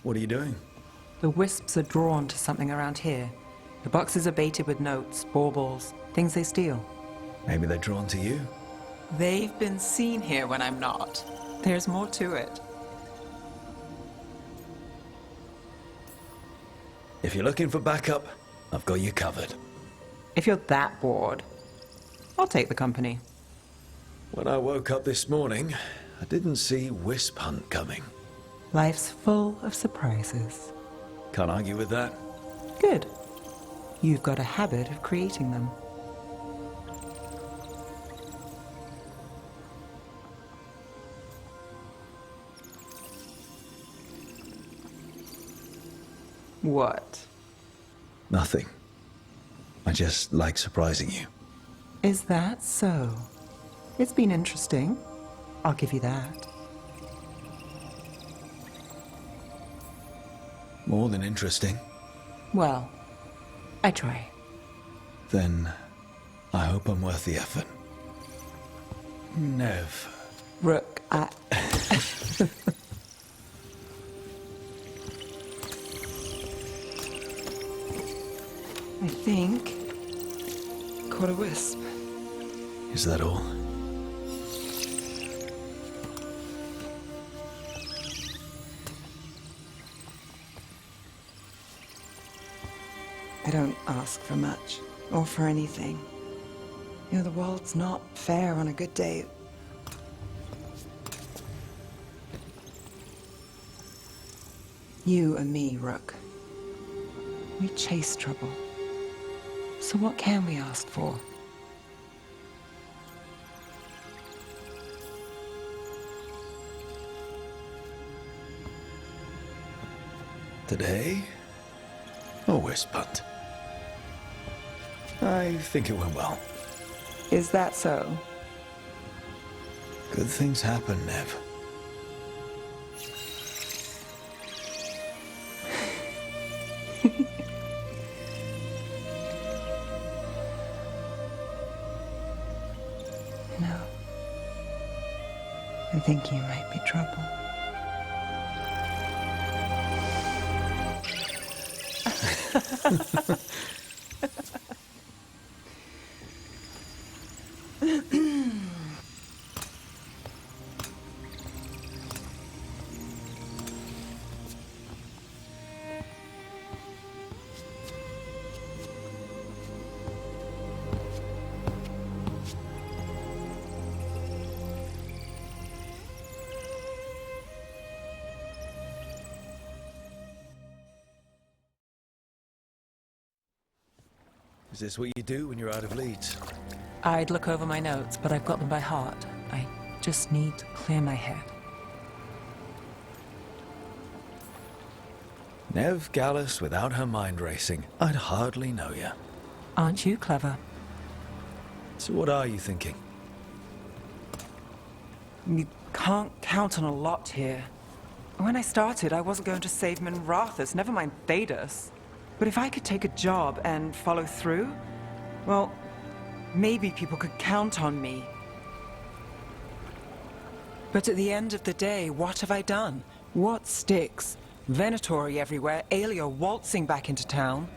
What are you doing? The wisps are drawn to something around here. The boxes are baited with notes, baubles, things they steal. Maybe they're drawn to you? They've been seen here when I'm not. There's more to it. If you're looking for backup, I've got you covered. If you're that bored, I'll take the company. When I woke up this morning, I didn't see Wisp Hunt coming. Life's full of surprises. Can't argue with that. Good. You've got a habit of creating them. What? Nothing. I just like surprising you. Is that so? It's been interesting. I'll give you that. More than interesting. Well, I try. Then I hope I'm worth the effort. Nev. Rook, I think caught a wisp. Is that all? I don't ask for much, or for anything. You know, the world's not fair on a good day. You and me, Rook. We chase trouble. So what can we ask for? Today? A Wisp Hunt. I think it went well. Is that so? Good things happen, Nev. No. I think you might be trouble. Is this what you do when you're out of leads? I'd look over my notes, but I've got them by heart. I just need to clear my head. Nev Gallus without her mind racing. I'd hardly know you. Aren't you clever? So what are you thinking? You can't count on a lot here. When I started, I wasn't going to save Minrathus, never mind Thedas. But if I could take a job and follow through, well, maybe people could count on me. But at the end of the day, what have I done? What sticks? Venatori everywhere, Aelia waltzing back into town.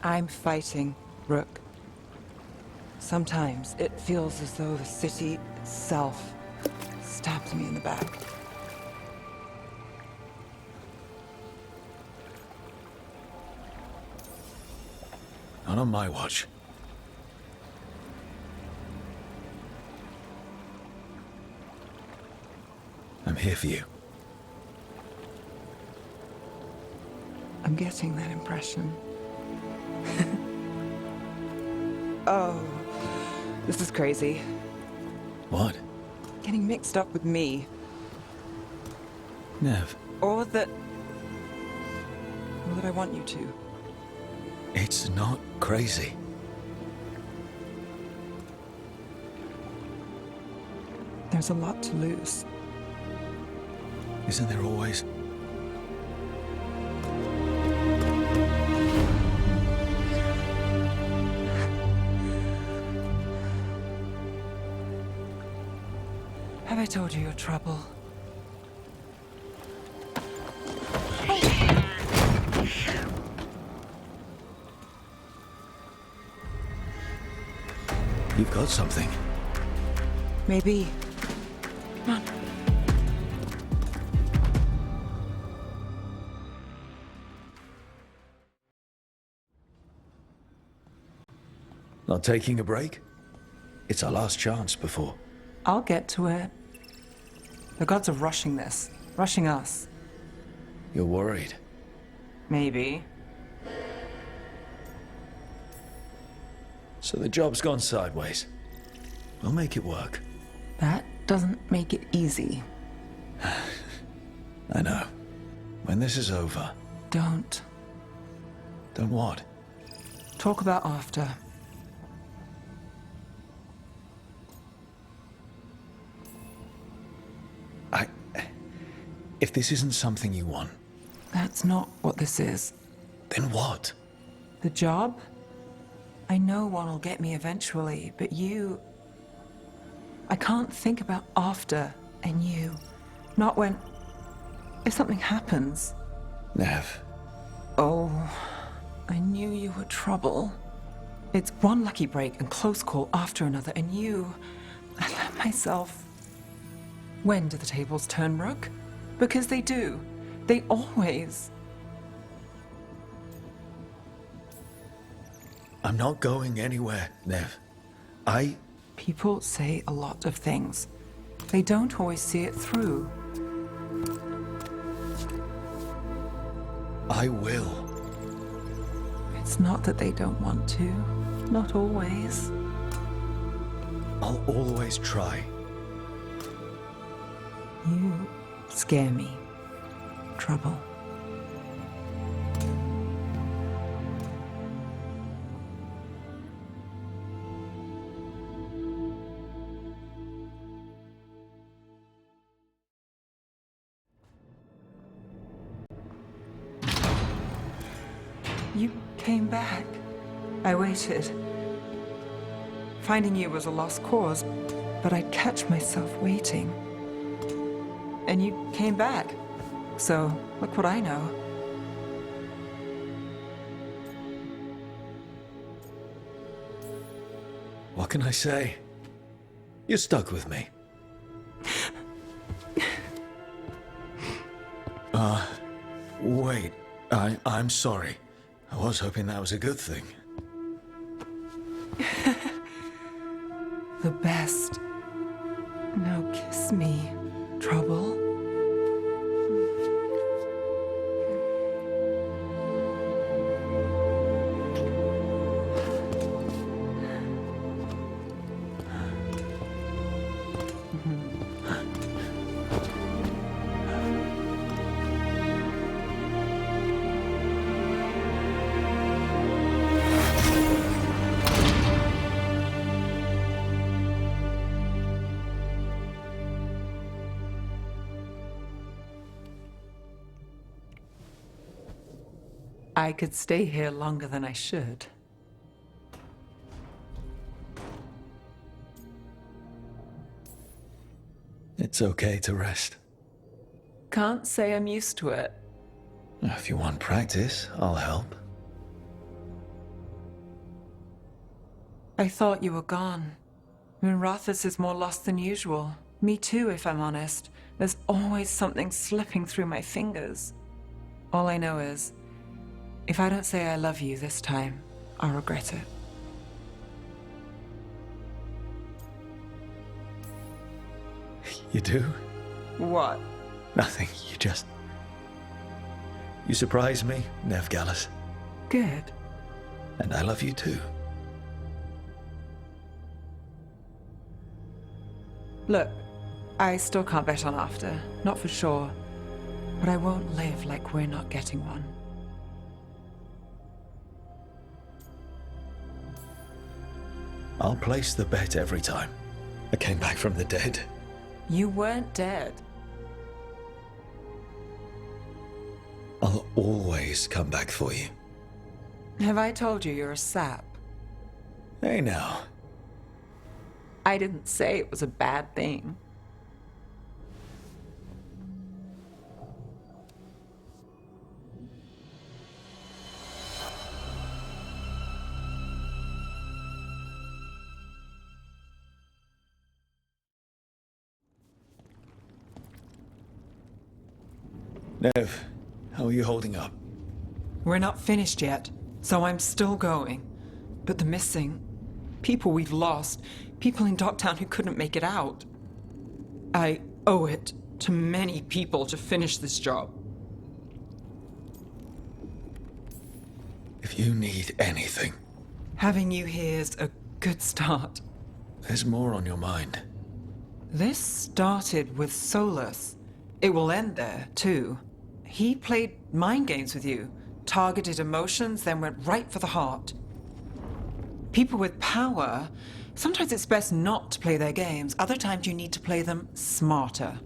I'm fighting, Rook. Sometimes it feels as though the city itself stabbed me in the back. Not on my watch. I'm here for you. I'm getting that impression. Oh, this is crazy. What? Getting mixed up with me. Nev, Or that I want you to. it's not crazy. There's a lot to lose. Isn't there always? Have I told you your trouble? You've got something. Maybe. Come on. Not taking a break? It's our last chance before. I'll get to it. The gods are rushing this. Rushing us. You're worried. Maybe. So the job's gone sideways. We'll make it work. That doesn't make it easy. I know. When this is over... Don't. Don't what? Talk about after. If this isn't something you want... That's not what this is. Then what? The job? I know one will get me eventually, but you... I can't think about after and you. Not when... If something happens. Nev. Oh, I knew you were trouble. It's one lucky break and close call after another, and you... I let myself... When do the tables turn, Rook? Because they do. They always... I'm not going anywhere, Nev. People say a lot of things. They don't always see it through. I will. It's not that they don't want to. Not always. I'll always try. You scare me. Trouble. You came back. I waited. Finding you was a lost cause, but I'd catch myself waiting. And you came back. So, look what I know. What can I say? You're stuck with me. Wait. I'm sorry. I was hoping that was a good thing. The best. Now kiss me, trouble. I could stay here longer than I should. It's okay to rest. Can't say I'm used to it. If you want practice, I'll help. I thought you were gone. I mean, Rathus is more lost than usual. Me too, if I'm honest. There's always something slipping through my fingers. All I know is, if I don't say I love you this time, I'll regret it. You do? What? Nothing. You surprise me, Nev Gallus. Good. And I love you too. Look, I still can't bet on after, not for sure. But I won't live like we're not getting one. I'll place the bet every time. I came back from the dead. You weren't dead. I'll always come back for you. Have I told you you're a sap? Hey now. I didn't say it was a bad thing. Nev, how are you holding up? We're not finished yet, so I'm still going. But the missing, people we've lost, people in Dogtown who couldn't make it out. I owe it to many people to finish this job. If you need anything, Having you here's a good start. there's more on your mind. This started with Solus. It will end there, too. He played mind games with you, targeted emotions, then went right for the heart. People with power, sometimes it's best not to play their games. Other times you need to play them smarter.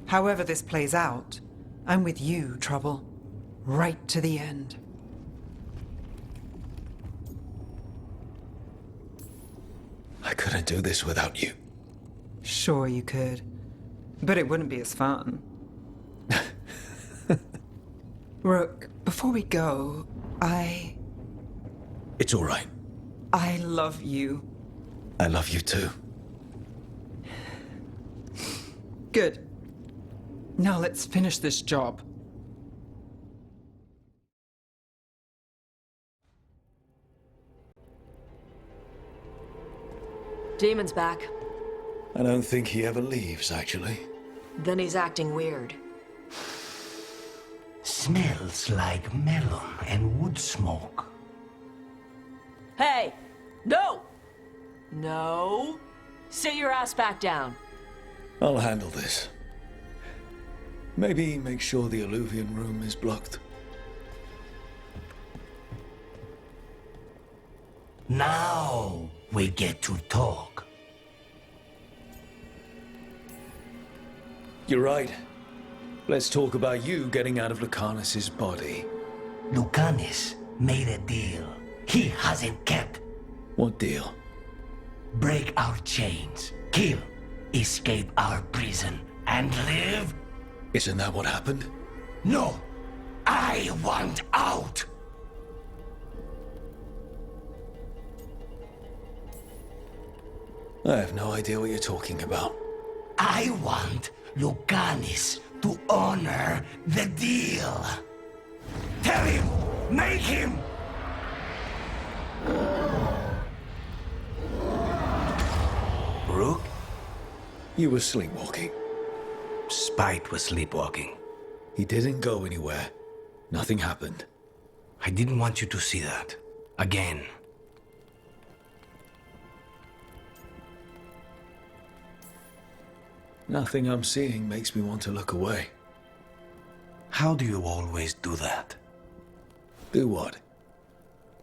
However this plays out, I'm with you, Trouble. Right to the end. I couldn't do this without you. Sure you could. But it wouldn't be as fun. Rook, before we go, It's all right. I love you. I love you too. Good. Now let's finish this job. Demon's back. I don't think he ever leaves, actually. Then he's acting weird. Smells like melon and wood smoke. Hey! No! No! Sit your ass back down. I'll handle this. Maybe make sure the alluvian room is blocked. Now we get to talk. You're right. Let's talk about you getting out of Lucanus's body. Lucanus made a deal he hasn't kept. What deal? Break our chains, kill, escape our prison, and live? Isn't that what happened? No! I want out! I have no idea what you're talking about. I want Lucanus to honor the deal. Tell him! Make him! Rook? You were sleepwalking. Spite was sleepwalking. He didn't go anywhere. Nothing happened. I didn't want you to see that. Again. Nothing I'm seeing makes me want to look away. How do you always do that? Do what?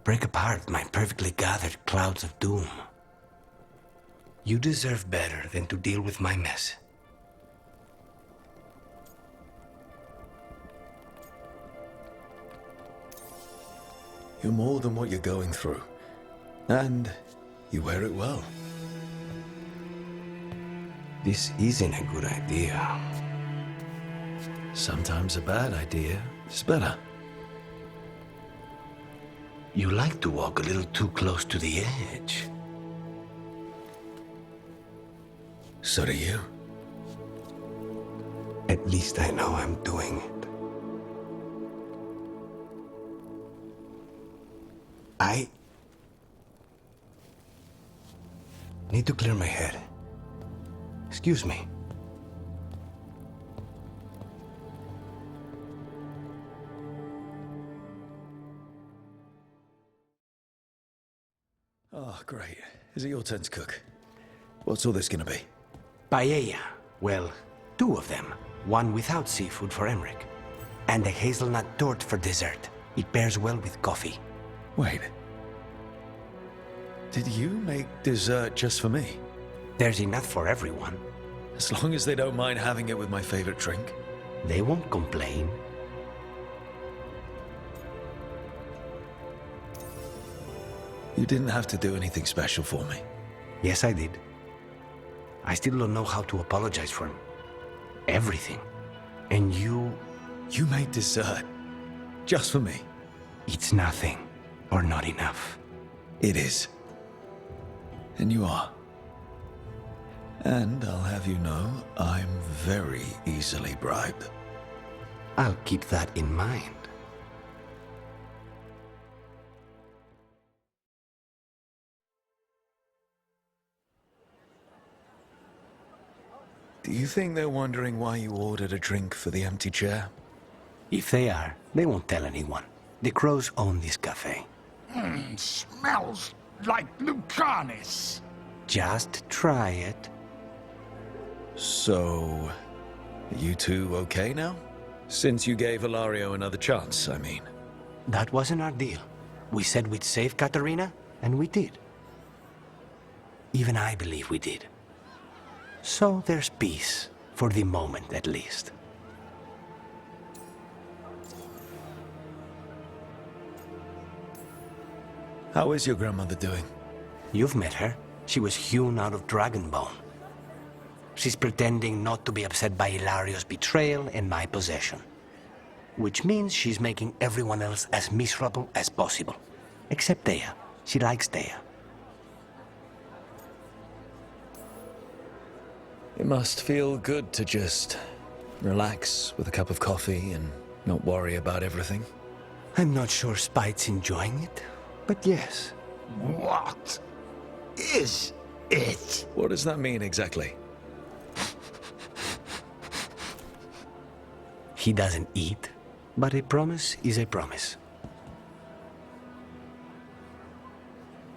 Break apart my perfectly gathered clouds of doom. You deserve better than to deal with my mess. You're more than what you're going through. And you wear it well. This isn't a good idea. Sometimes a bad idea is better. You like to walk a little too close to the edge. So do you. At least I know I'm doing it. I need to clear my head. Excuse me. Oh, great. Is it your turn to cook? What's all this gonna be? Paella. Well, two of them. One without seafood for Emmerich. And a hazelnut torte for dessert. It pairs well with coffee. Wait. Did you make dessert just for me? There's enough for everyone. As long as they don't mind having it with my favorite drink. They won't complain. You didn't have to do anything special for me. Yes, I did. I still don't know how to apologize for everything. And you... You made dessert. Just for me. It's nothing. Or not enough. It is. And you are. And I'll have you know, I'm very easily bribed. I'll keep that in mind. Do you think they're wondering why you ordered a drink for the empty chair? If they are, they won't tell anyone. The crows own this cafe. Smells like Lucanis. Just try it. So, are you two okay now? Since you gave Ilario another chance, I mean. That wasn't our deal. We said we'd save Katerina, and we did. Even I believe we did. So there's peace, for the moment at least. How is your grandmother doing? You've met her. She was hewn out of dragon bone. She's pretending not to be upset by Ilario's betrayal and my possession. Which means she's making everyone else as miserable as possible. Except Dea. She likes Dea. It must feel good to just relax with a cup of coffee and not worry about everything. I'm not sure Spite's enjoying it, but yes. What is it? What does that mean exactly? He doesn't eat, but a promise is a promise.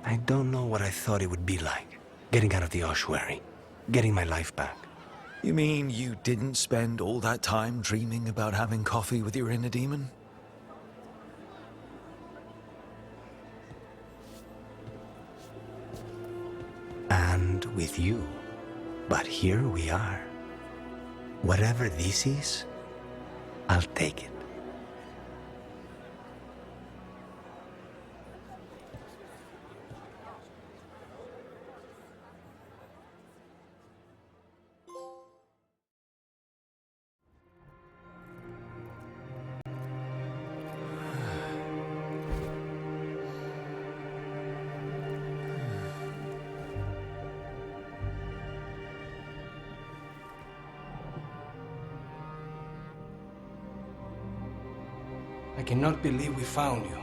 I don't know what I thought it would be like, getting out of the ossuary, getting my life back. You mean you didn't spend all that time dreaming about having coffee with your inner demon? And with you. But here we are. Whatever this is, I'll take it. I cannot believe we found you.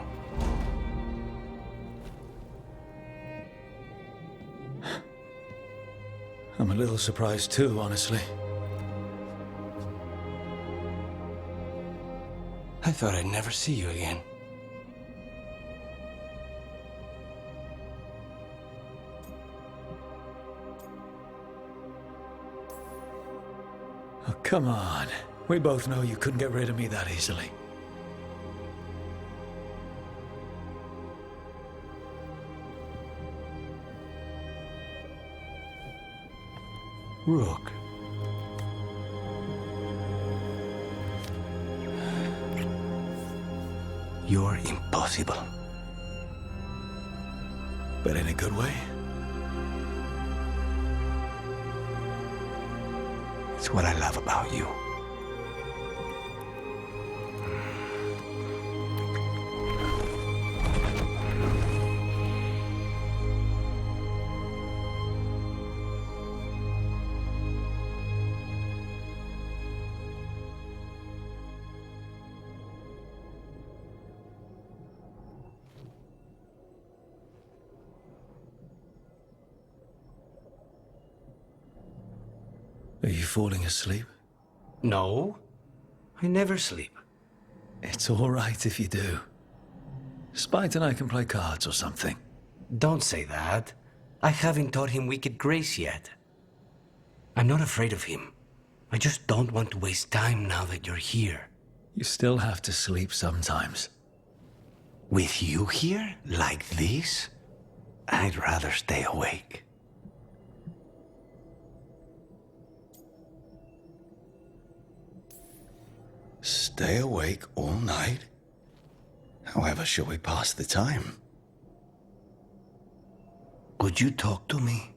I'm a little surprised too, honestly. I thought I'd never see you again. Oh, come on. We both know you couldn't get rid of me that easily. Rook. You're impossible. But in a good way? It's what I love about you. Are you falling asleep? No, I never sleep. It's all right if you do. Spite and I can play cards or something. Don't say that. I haven't taught him Wicked Grace yet. I'm not afraid of him. I just don't want to waste time now that you're here. You still have to sleep sometimes. With you here, like this, I'd rather stay awake. Stay awake all night? However shall we pass the time? Would you talk to me?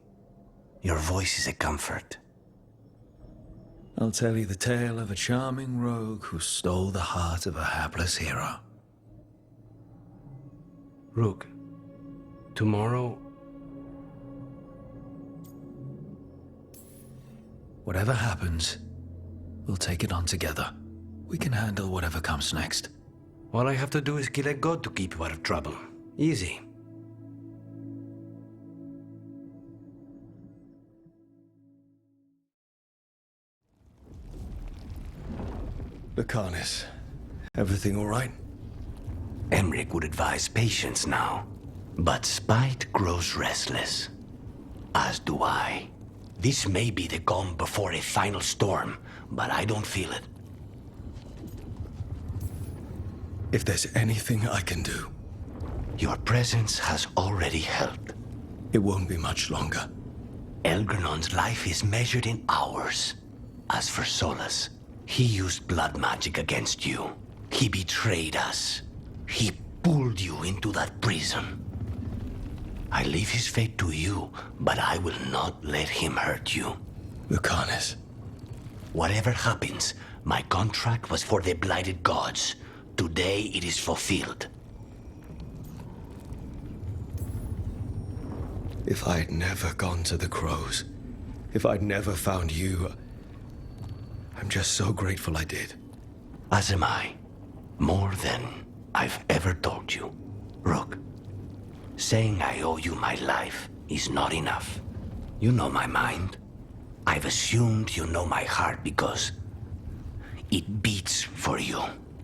Your voice is a comfort. I'll tell you the tale of a charming rogue who stole the heart of a hapless hero. Rook, tomorrow... Whatever happens, we'll take it on together. We can handle whatever comes next. All I have to do is kill a god to keep you out of trouble. Easy. Lucanis, everything all right? Emric would advise patience now. But spite grows restless. As do I. This may be the calm before a final storm, but I don't feel it. If there's anything I can do, Your presence has already helped. it won't be much longer. Elgrenon's life is measured in hours. As for Solus, he used blood magic against you. He betrayed us. He pulled you into that prison. I leave his fate to you, but I will not let him hurt you. Lucanis, Whatever happens, my contract was for the blighted gods. Today it is fulfilled. if I'd never gone to the Crows, if I'd never found you, I'm just so grateful I did. As am I. More than I've ever told you. Rook, saying I owe you my life is not enough. You know my mind. I've assumed you know my heart because it beats for you.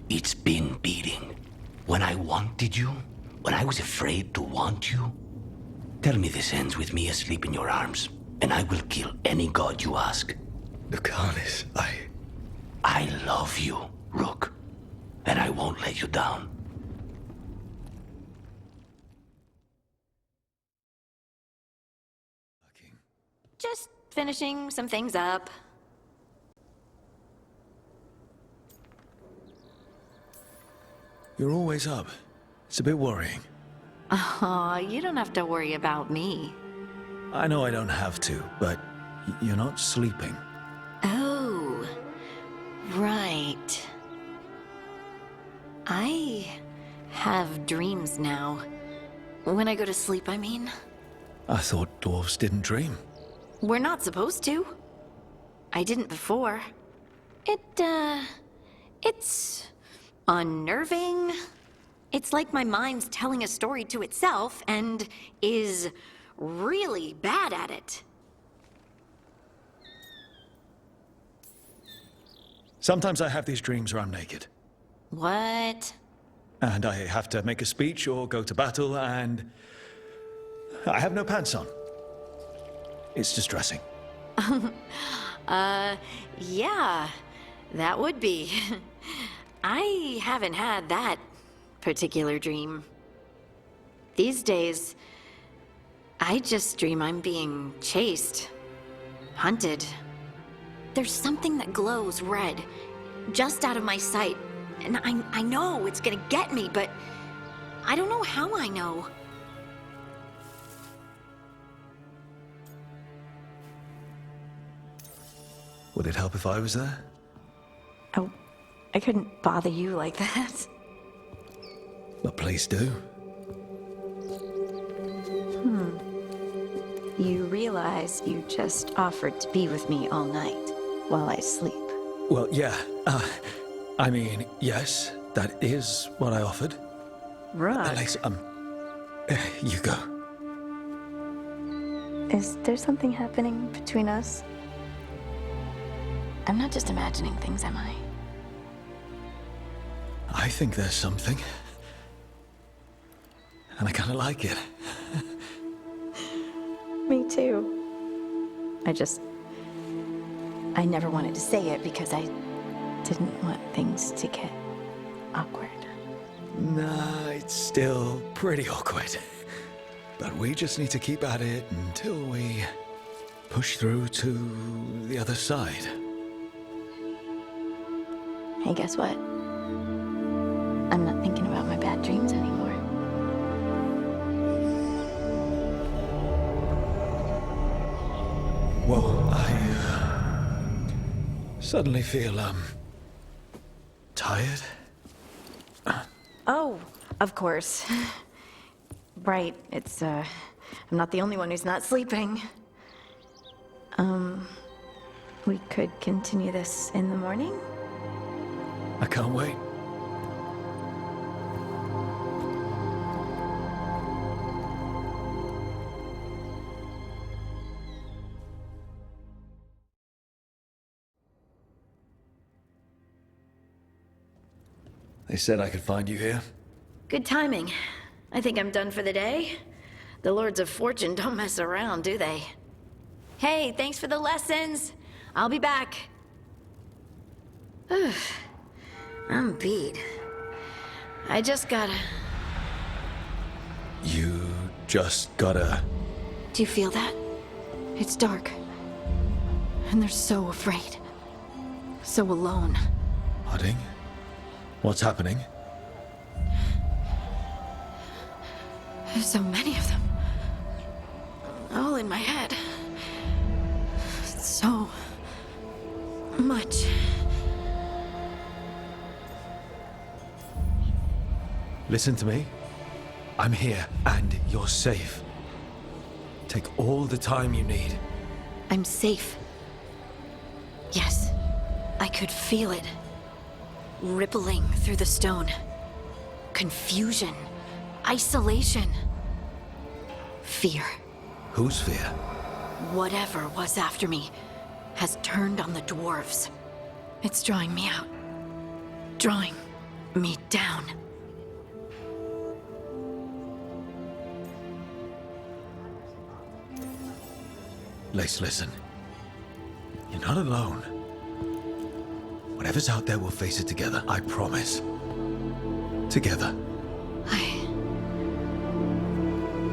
It's been beating. When I wanted you, when I was afraid to want you, tell me this ends with me asleep in your arms, and I will kill any god you ask. Lucanis, I love you, Rook, and I won't let you down. Just finishing some things up. You're always up. It's a bit worrying. Aw, you don't have to worry about me. I know I don't have to, but you're not sleeping. Oh, right. I have dreams now. When I go to sleep, I mean. I thought dwarves didn't dream. We're not supposed to. I didn't before. It's unnerving. It's like my mind's telling a story to itself and is really bad at it. Sometimes I have these dreams where I'm naked. What? And I have to make a speech or go to battle, and I have no pants on. It's distressing. Yeah, that would be. I haven't had that particular dream. These days, I just dream I'm being chased, hunted. There's something that glows red, just out of my sight, and I know it's gonna get me, but I don't know how I know. Would it help if I was there? Oh, I couldn't bother you like that. But please do. You realize you just offered to be with me all night while I sleep. Well, yeah. I mean, yes, that is what I offered. Right. Alex, you go. Is there something happening between us? I'm not just imagining things, am I? I think there's something. And I kind of like it. Me too. I never wanted to say it because I didn't want things to get awkward. Nah, it's still pretty awkward. But we just need to keep at it until we push through to the other side. Hey, guess what? I'm not thinking about my bad dreams anymore. Whoa, I suddenly feel, tired. Oh, of course. Right, I'm not the only one who's not sleeping. We could continue this in the morning? I can't wait. They said I could find you here. Good timing. I think I'm done for the day. The Lords of Fortune don't mess around, do they? Hey, thanks for the lessons. I'll be back. I'm beat. I just gotta... You just gotta... Do you feel that? It's dark. And they're so afraid. So alone. Harding? What's happening? There's so many of them. All in my head. So... much. Listen to me. I'm here, and you're safe. Take all the time you need. I'm safe. Yes, I could feel it. Rippling through the stone. Confusion. Isolation. Fear. Whose fear? Whatever was after me has turned on the dwarves. It's drawing me out. Drawing me down. Lace, listen. You're not alone. Whatever's out there, we'll face it together. I promise. Together.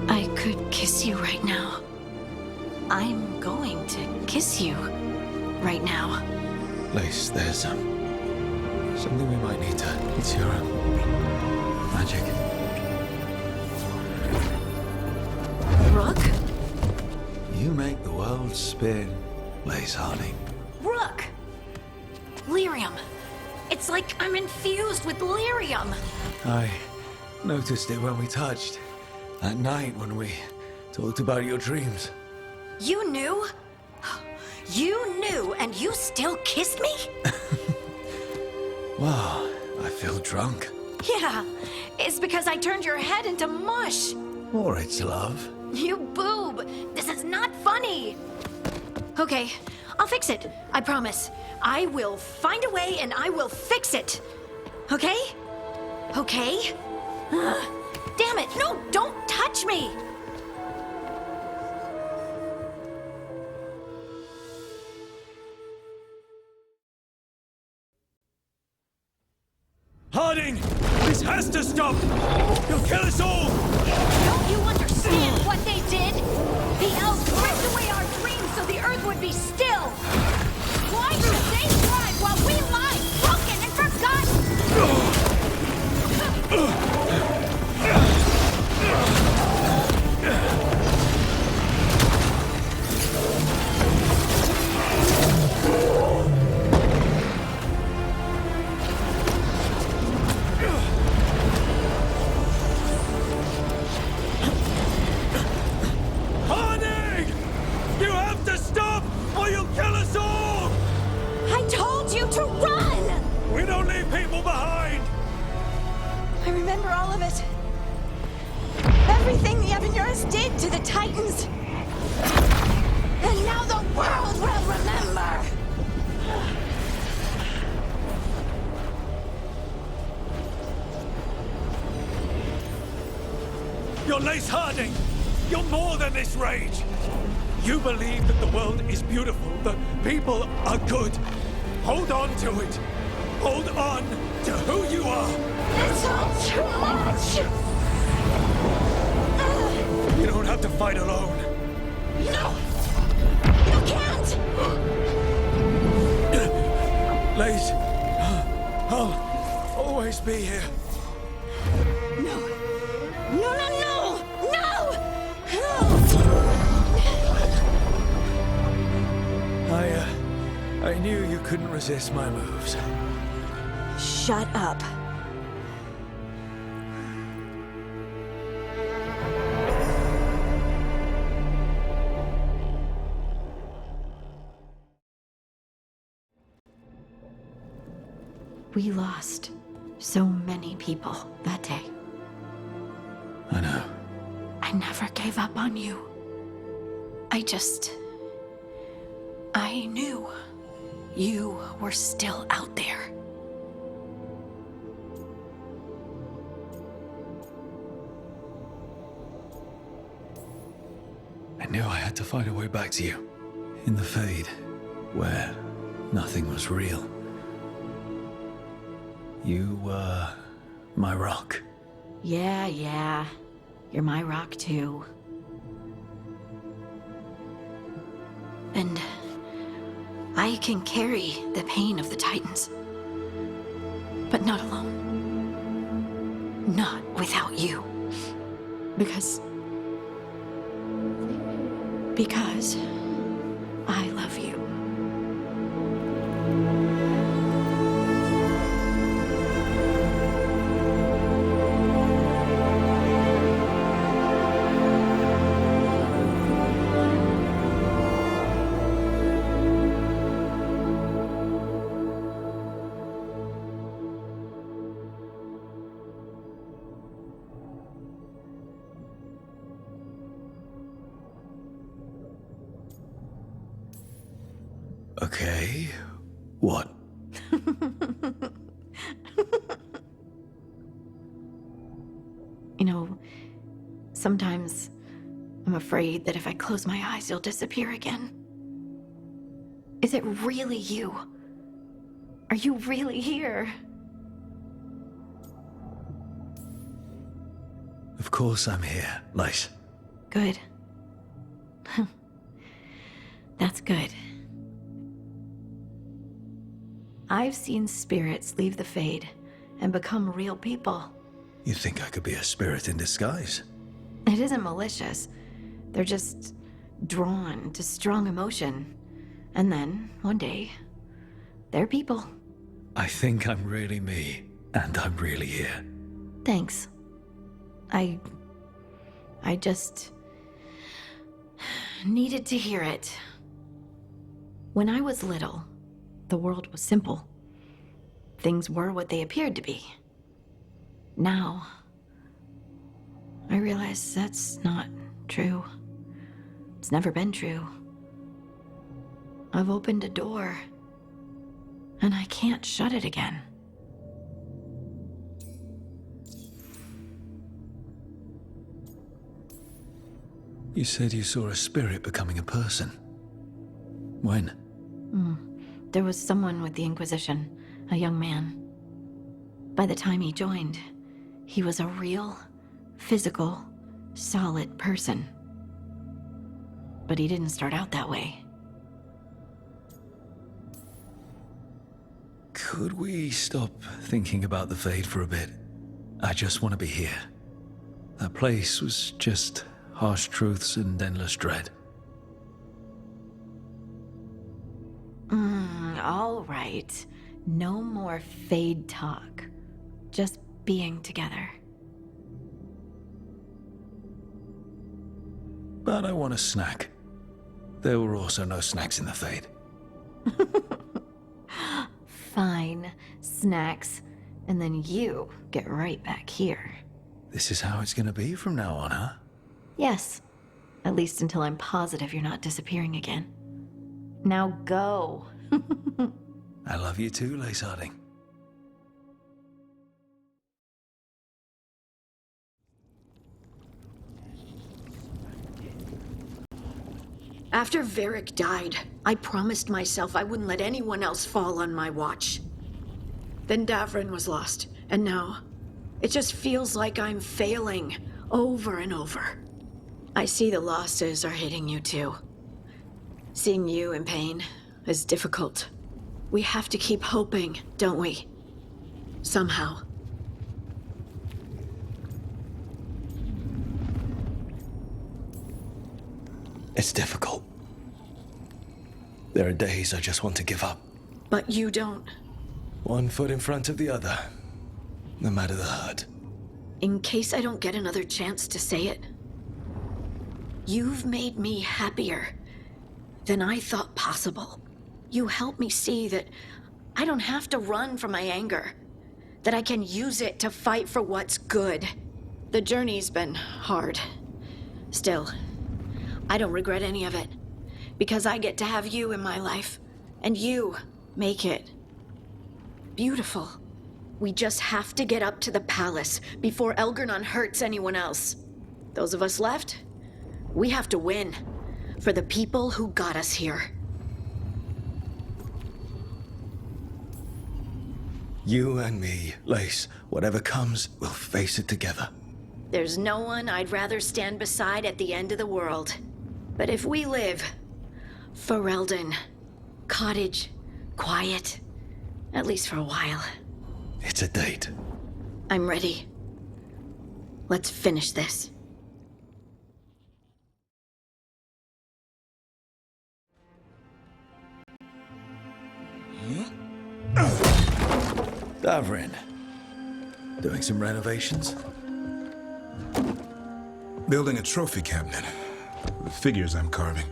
I could kiss you right now. I'm going to kiss you right now. Lace, there's something we might need to... It's your magic. Rook? You make the world spin, Lace Harding. Rook! Lyrium. It's like I'm infused with lyrium. I noticed it when we touched. That night when we talked about your dreams. You knew? You knew and you still kissed me? Wow, I feel drunk. Yeah, it's because I turned your head into mush. Or it's love. You boob! This is not funny! Okay, I'll fix it. I promise. I will find a way and I will fix it. Okay? Okay? Damn it! No, don't touch me! Harding! This has to stop! You'll kill us all! Don't you understand what they did? The elves ripped away our dreams so the earth would be still! Why should they thrive while we lie, broken and forgotten? Harding! You have to stop or you'll kill us all! I told you to run! We don't leave people behind! I remember all of it. Everything the Avenures did to the Titans. And now the world will remember! You're Lace Harding! You're more than this rage! You believe that the world is beautiful, that people are good. Hold on to it. Hold on to who you are. It's all too much! You don't have to fight alone. No! You can't! Lace, I'll always be here. No! No, no, no! No! I knew you couldn't resist my moves. Shut up. We lost so many people that day. I know. I never gave up on you. I knew you were still out there. I knew I had to find a way back to you. In the Fade, where nothing was real. You were my rock. Yeah. You're my rock too. And I can carry the pain of the Titans. But not alone. Not without you. Because I love you. Okay, what? You know, sometimes I'm afraid that if I close my eyes, you'll disappear again. Is it really you? Are you really here? Of course I'm here, Lace. Good. That's good. I've seen spirits leave the Fade and become real people. You think I could be a spirit in disguise? It isn't malicious. They're just drawn to strong emotion. And then, one day, they're people. I think I'm really me, and I'm really here. Thanks. I just needed to hear it. When I was little, the world was simple. Things were what they appeared to be. Now, I realize that's not true. It's never been true. I've opened a door, and I can't shut it again. You said you saw a spirit becoming a person. When? There was someone with the Inquisition, a young man. By the time he joined, he was a real, physical, solid person. But he didn't start out that way. Could we stop thinking about the Fade for a bit? I just want to be here. That place was just harsh truths and endless dread. All right. No more Fade talk. Just being together. But I want a snack. There were also no snacks in the Fade. Fine. Snacks. And then you get right back here. This is how it's gonna be from now on, huh? Yes. At least until I'm positive you're not disappearing again. Now go. I love you too, Lace Harding. After Varric died, I promised myself I wouldn't let anyone else fall on my watch. Then Davrin was lost, and now it just feels like I'm failing over and over. I see the losses are hitting you too. Seeing you in pain is difficult. We have to keep hoping, don't we? Somehow. It's difficult. There are days I just want to give up. But you don't. One foot in front of the other, no matter the hurt. In case I don't get another chance to say it, you've made me happier than I thought possible. You helped me see that I don't have to run from my anger. That I can use it to fight for what's good. The journey's been hard. Still, I don't regret any of it. Because I get to have you in my life. And you make it beautiful. We just have to get up to the palace before Elgarnon hurts anyone else. Those of us left, we have to win. For the people who got us here. You and me, Lace. Whatever comes, we'll face it together. There's no one I'd rather stand beside at the end of the world. But if we live, Ferelden, cottage, quiet, at least for a while. It's a date. I'm ready. Let's finish this. Davrin. Doing some renovations? Building a trophy cabinet. The figures I'm carving.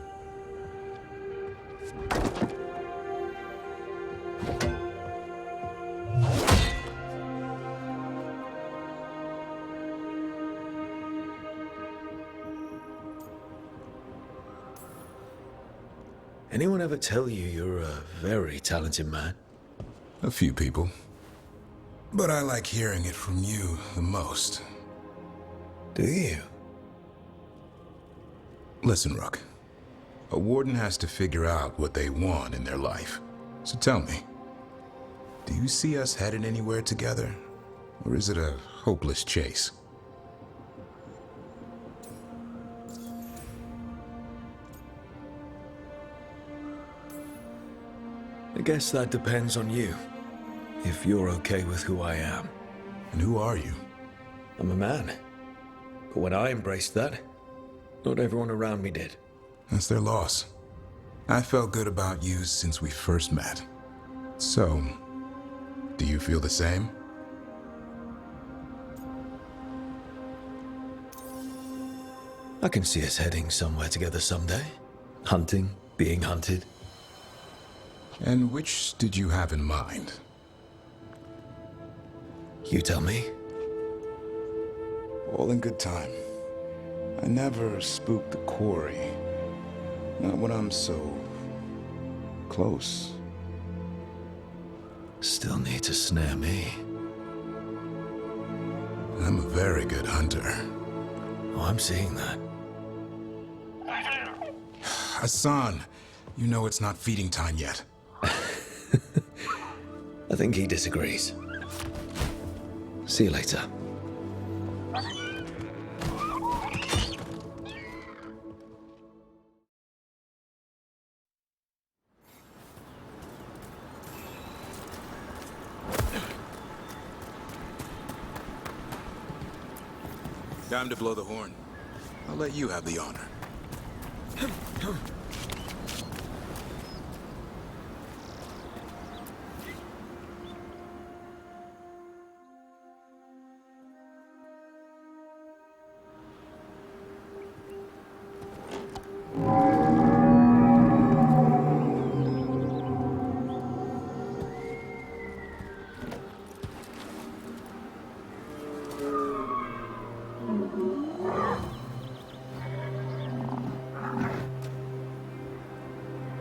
Anyone ever tell you you're a very talented man? A few people. But I like hearing it from you the most. Do you? Listen, Rook. A warden has to figure out what they want in their life. So tell me, do you see us headed anywhere together? Or is it a hopeless chase? I guess that depends on you. If you're okay with who I am. And who are you? I'm a man. But when I embraced that, not everyone around me did. That's their loss. I felt good about you since we first met. So, do you feel the same? I can see us heading somewhere together someday. Hunting, being hunted. And which did you have in mind? You tell me. All in good time. I never spook the quarry. Not when I'm so close. Still need to snare me. I'm a very good hunter. Oh, I'm seeing that. Hassan, you know it's not feeding time yet. I think he disagrees. See you later. Time to blow the horn. I'll let you have the honor.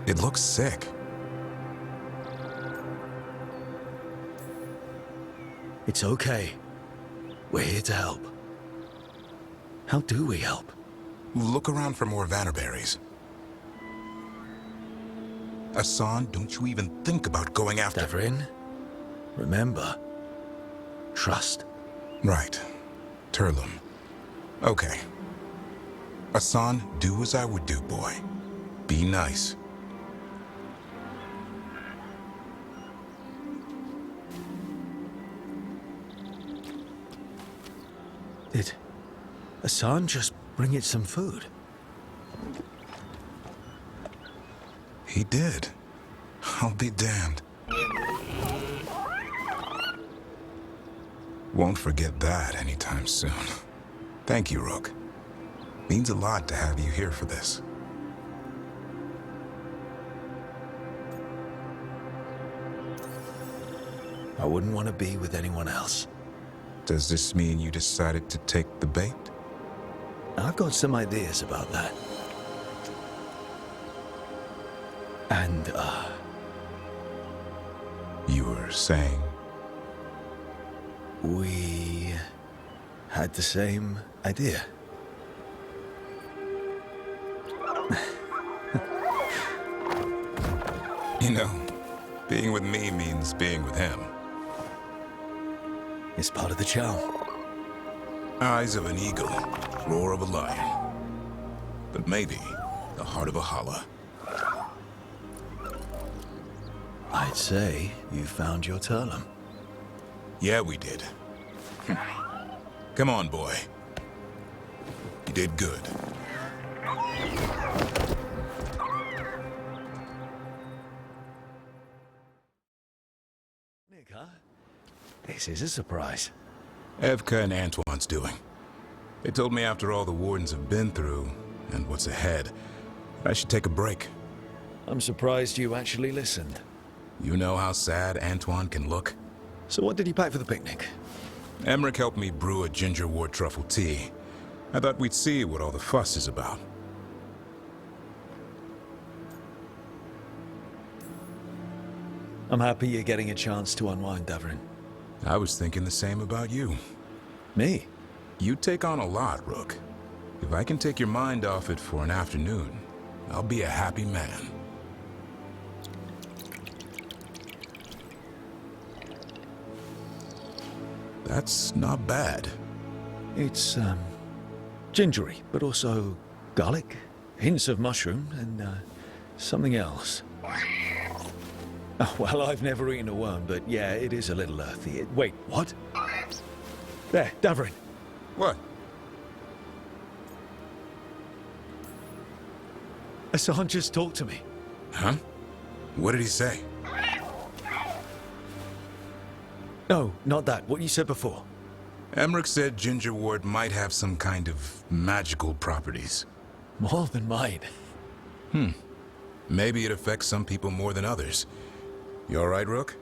It looks sick. It's okay. We're here to help. How do we help? Look around for more Vannerberries. Hassan, don't you even think about going after... Davrin, remember, trust. Right. Turlum. Okay. Hassan, do as I would do, boy. Be nice. Did Hassan just bring it some food? He did. I'll be damned. Won't forget that anytime soon. Thank you, Rook. Means a lot to have you here for this. I wouldn't want to be with anyone else. Does this mean you decided to take the bait? I've got some ideas about that. And, You were saying? we had the same idea. You know, being with me means being with him. It's part of the charm. Eyes of an eagle, roar of a lion. But maybe the heart of a holla. I'd say you found your Turlum. Yeah, we did. Come on, boy. You did good. Nick, huh? This is a surprise. Evka and Antoine's doing. They told me after all the Wardens have been through, and what's ahead, I should take a break. I'm surprised you actually listened. You know how sad Antoine can look? So what did you pack for the picnic? Emmerich helped me brew a ginger wort truffle tea. I thought we'd see what all the fuss is about. I'm happy you're getting a chance to unwind, Davrin. I was thinking the same about you. Me? You take on a lot, Rook. If I can take your mind off it for an afternoon, I'll be a happy man. That's not bad. It's, gingery, but also garlic, hints of mushroom, and, something else. Oh, well, I've never eaten a worm, but yeah, it is a little earthy. Wait, what? There, Davrin. What? Hassan just talked to me. Huh? What did he say? No, not that. What you said before. Emmerich said ginger wort might have some kind of magical properties. More than mine. Maybe it affects some people more than others. You all right, Rook?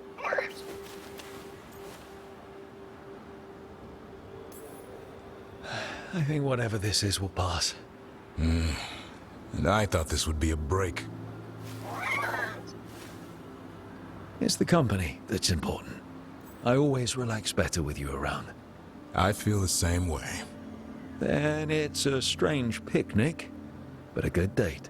I think whatever this is will pass. And I thought this would be a break. It's the company that's important. I always relax better with you around. I feel the same way. Then it's a strange picnic, but a good date.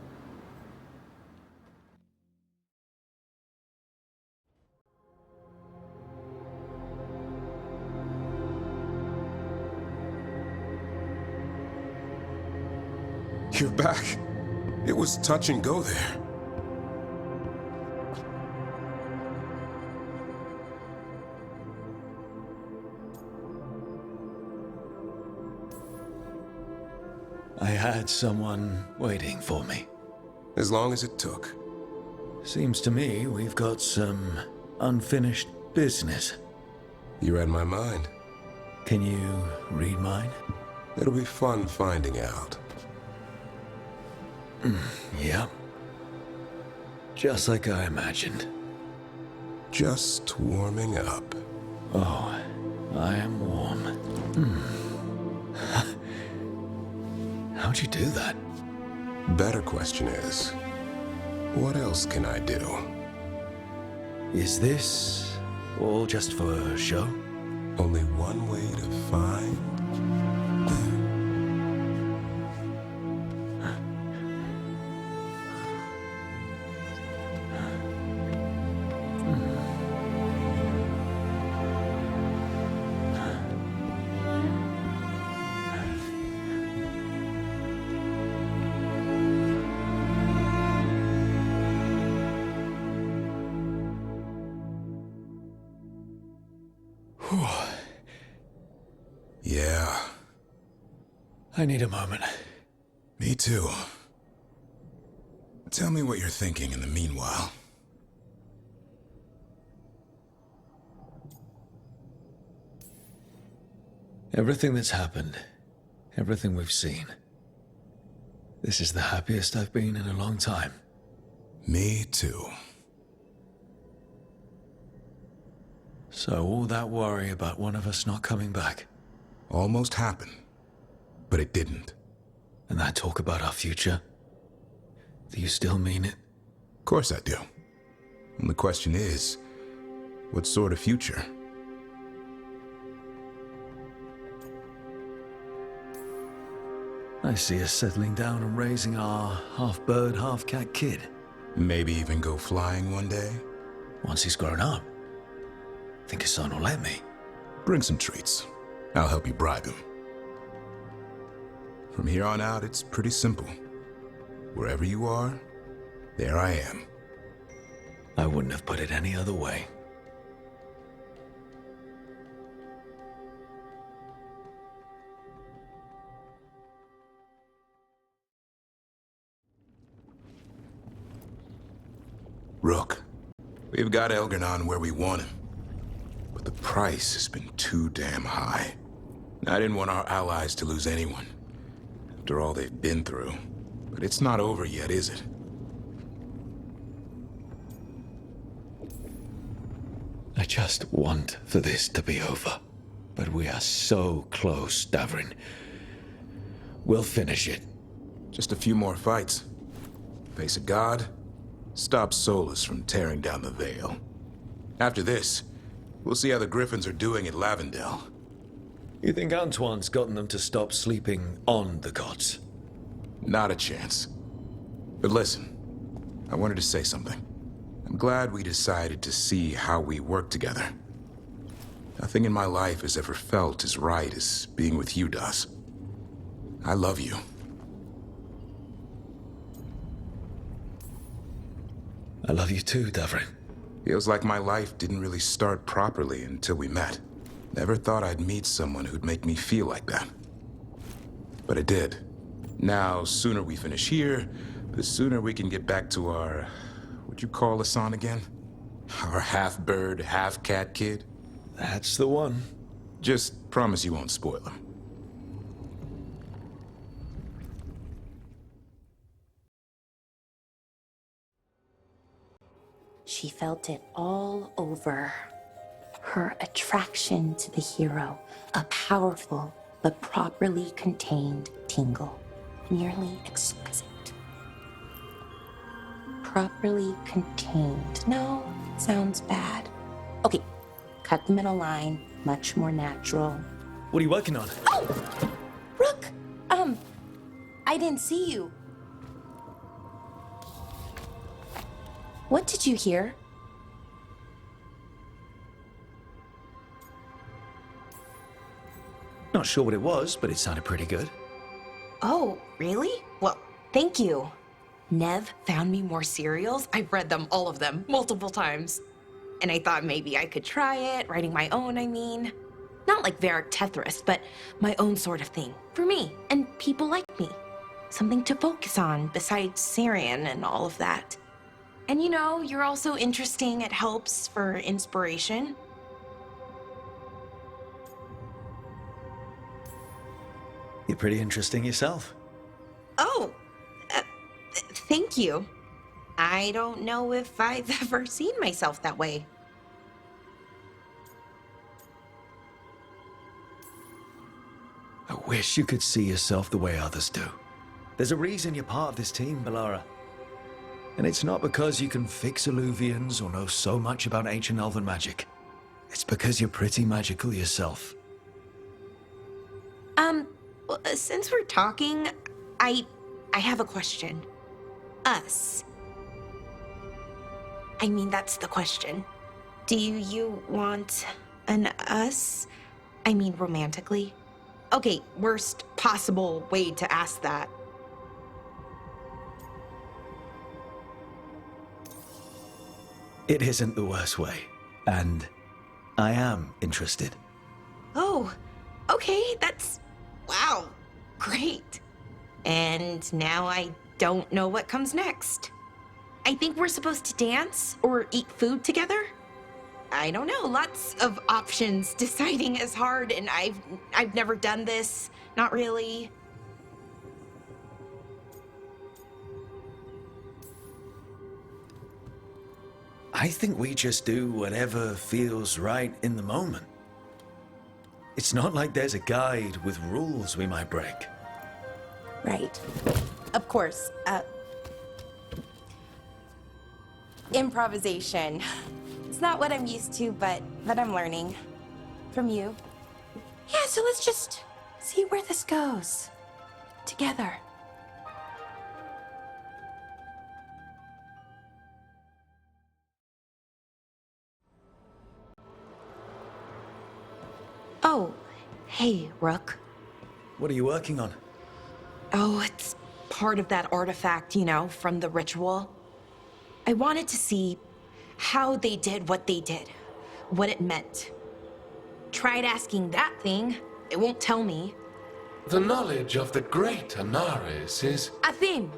You're back. It was touch and go there. I had someone waiting for me. As long as it took. Seems to me we've got some unfinished business. You read my mind. Can you read mine? It'll be fun finding out. Yeah. Just like I imagined. Just warming up. Oh, I am warm. How'd you do that? Better question is, what else can I do? Is this all just for show? Only one way to find... Yeah. I need a moment. Me too. Tell me what you're thinking in the meanwhile. Everything that's happened, everything we've seen. This is the happiest I've been in a long time. Me too. So all that worry about one of us not coming back. Almost happened, but it didn't. And that talk about our future? Do you still mean it? Of course I do. And the question is, what sort of future? I see us settling down and raising our half-bird, half-cat kid. Maybe even go flying one day? Once he's grown up. Think his son will let me. Bring some treats. I'll help you bribe him. From here on out, it's pretty simple. Wherever you are, there I am. I wouldn't have put it any other way. Rook, we've got Elgar'nan where we want him. But the price has been too damn high. I didn't want our allies to lose anyone, after all they've been through. But it's not over yet, is it? I just want for this to be over. But we are so close, Davrin. We'll finish it. Just a few more fights. Face a god, stop Solus from tearing down the Veil. After this, we'll see how the Griffins are doing at Lavendel. You think Antoine's gotten them to stop sleeping on the gods? Not a chance. But listen, I wanted to say something. I'm glad we decided to see how we work together. Nothing in my life has ever felt as right as being with you does. I love you. I love you too, Davrin. Feels like my life didn't really start properly until we met. Never thought I'd meet someone who'd make me feel like that. But it did. Now, sooner we finish here, the sooner we can get back to our... what'd you call Hassan again? Our half-bird, half-cat kid? That's the one. Just promise you won't spoil him. She felt it all over. Her attraction to the hero, a powerful but properly contained tingle, nearly exquisite. Properly contained. No, sounds bad. Okay, cut the middle line, much more natural. What are you working on? Oh! Rook! I didn't see you. What did you hear? Not sure what it was, but it sounded pretty good. Oh, really? Well, thank you. Nev found me more serials. I've read them, all of them, multiple times. And I thought maybe I could try it, writing my own, I mean. Not like Varric Tethrist, but my own sort of thing. For me, and people like me. Something to focus on, besides Syrian and all of that. And you know, you're also interesting. It helps for inspiration. You're pretty interesting yourself. Oh, thank you. I don't know if I've ever seen myself that way. I wish you could see yourself the way others do. There's a reason you're part of this team, Balara. And it's not because you can fix illuvians or know so much about ancient elven magic. It's because you're pretty magical yourself. Well, since we're talking, I have a question. Us. I mean, that's the question. Do you want an us? I mean, romantically? Okay, worst possible way to ask that. It isn't the worst way, and I am interested. Oh, okay, that's... wow, great. And now I don't know what comes next. I think we're supposed to dance or eat food together? I don't know, lots of options. Deciding is hard, and I've never done this, not really. I think we just do whatever feels right in the moment. It's not like there's a guide with rules we might break. Right. Of course. Improvisation. It's not what I'm used to, but I'm learning. From you. Yeah, so let's just see where this goes. Together. Oh, hey, Rook. What are you working on? Oh, it's part of that artifact, you know, from the ritual. I wanted to see how they did what they did, what it meant. Tried asking that thing, it won't tell me. The knowledge of the great Anaris is... A theme!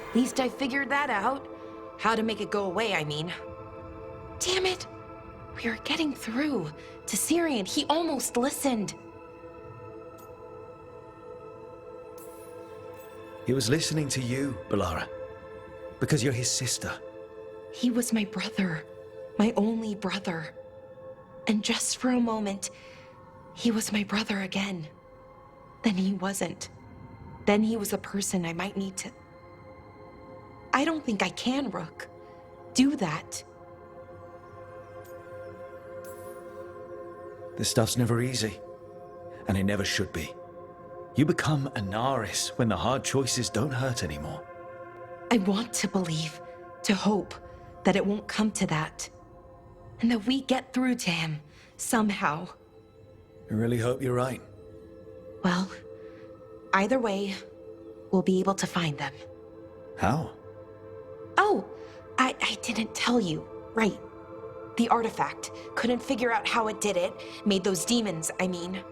At least I figured that out. How to make it go away, I mean. Damn it! We were getting through to Syrian. He almost listened. He was listening to you, Balara. Because you're his sister. He was my brother. My only brother. And just for a moment, he was my brother again. Then he wasn't. Then he was a person I might need to... I don't think I can, Rook. Do that. This stuff's never easy. And it never should be. You become Anaris when the hard choices don't hurt anymore. I want to believe, to hope, that it won't come to that. And that we get through to him, somehow. I really hope you're right. Well, either way, we'll be able to find them. How? Oh, I didn't tell you. Right. The artifact. Couldn't figure out how it did it. Made those demons, I mean.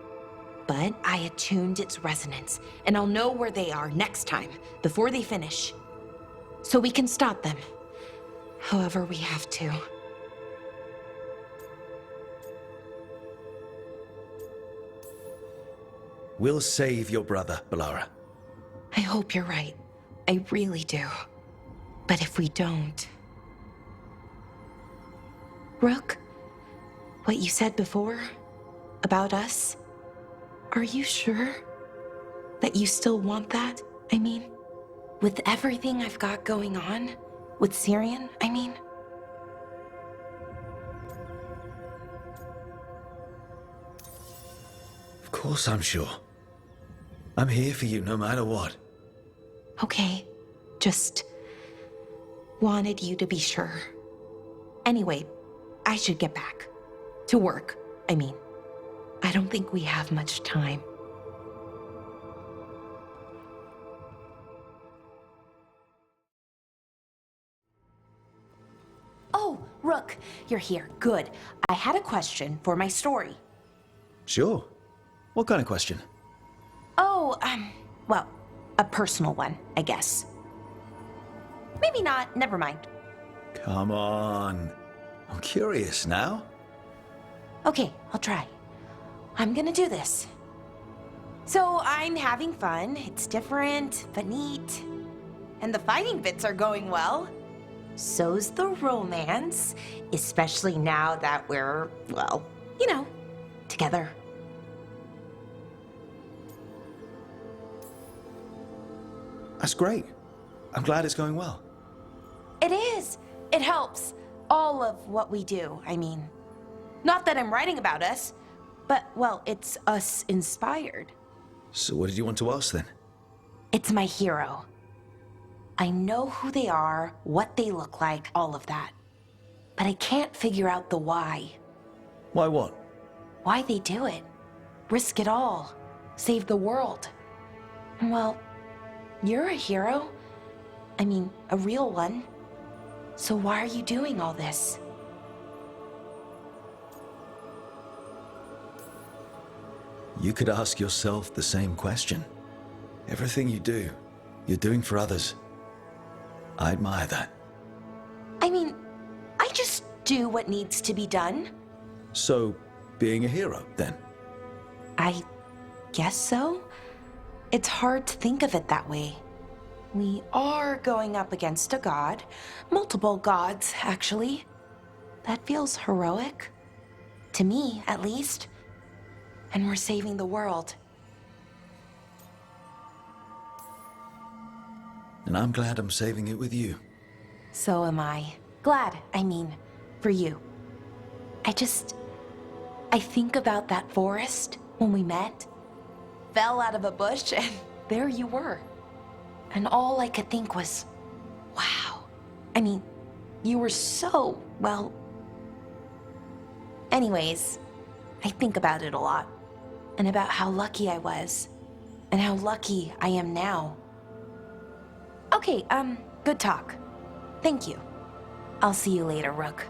But I attuned its resonance, and I'll know where they are next time, before they finish. So we can stop them. However we have to. We'll save your brother, Balara. I hope you're right. I really do. But if we don't... Rook, what you said before about us, are you sure that you still want that? I mean, with everything I've got going on, with Syrian, I mean. Of course I'm sure. I'm here for you no matter what. Okay, just wanted you to be sure. Anyway, I should get back. To work, I mean. I don't think we have much time. Oh, Rook, you're here. Good. I had a question for my story. Sure. What kind of question? Oh, well, a personal one, I guess. Maybe not. Never mind. Come on. I'm curious now. Okay, I'll try. I'm gonna do this. So I'm having fun. It's different, but neat. And the fighting bits are going well. So's the romance, especially now that we're, well, you know, together. That's great. I'm glad it's going well. It is. It helps. All of what we do, I mean. Not that I'm writing about us, but, well, it's us inspired. So what did you want to ask then? It's my hero. I know who they are, what they look like, all of that. But I can't figure out the why. Why what? Why they do it. Risk it all. Save the world. Well, you're a hero. I mean, a real one. So why are you doing all this? You could ask yourself the same question. Everything you do, you're doing for others. I admire that. I mean, I just do what needs to be done. So, being a hero, then? I guess so. It's hard to think of it that way. We are going up against a god. Multiple gods, actually. That feels heroic. To me, at least. And we're saving the world. And I'm glad I'm saving it with you. So am I. Glad, I mean, for you. I think about that forest when we met. Fell out of a bush and there you were. And all I could think was, wow. I mean, you were so, well... Anyways, I think about it a lot. And about how lucky I was. And how lucky I am now. Okay, good talk. Thank you. I'll see you later, Rook.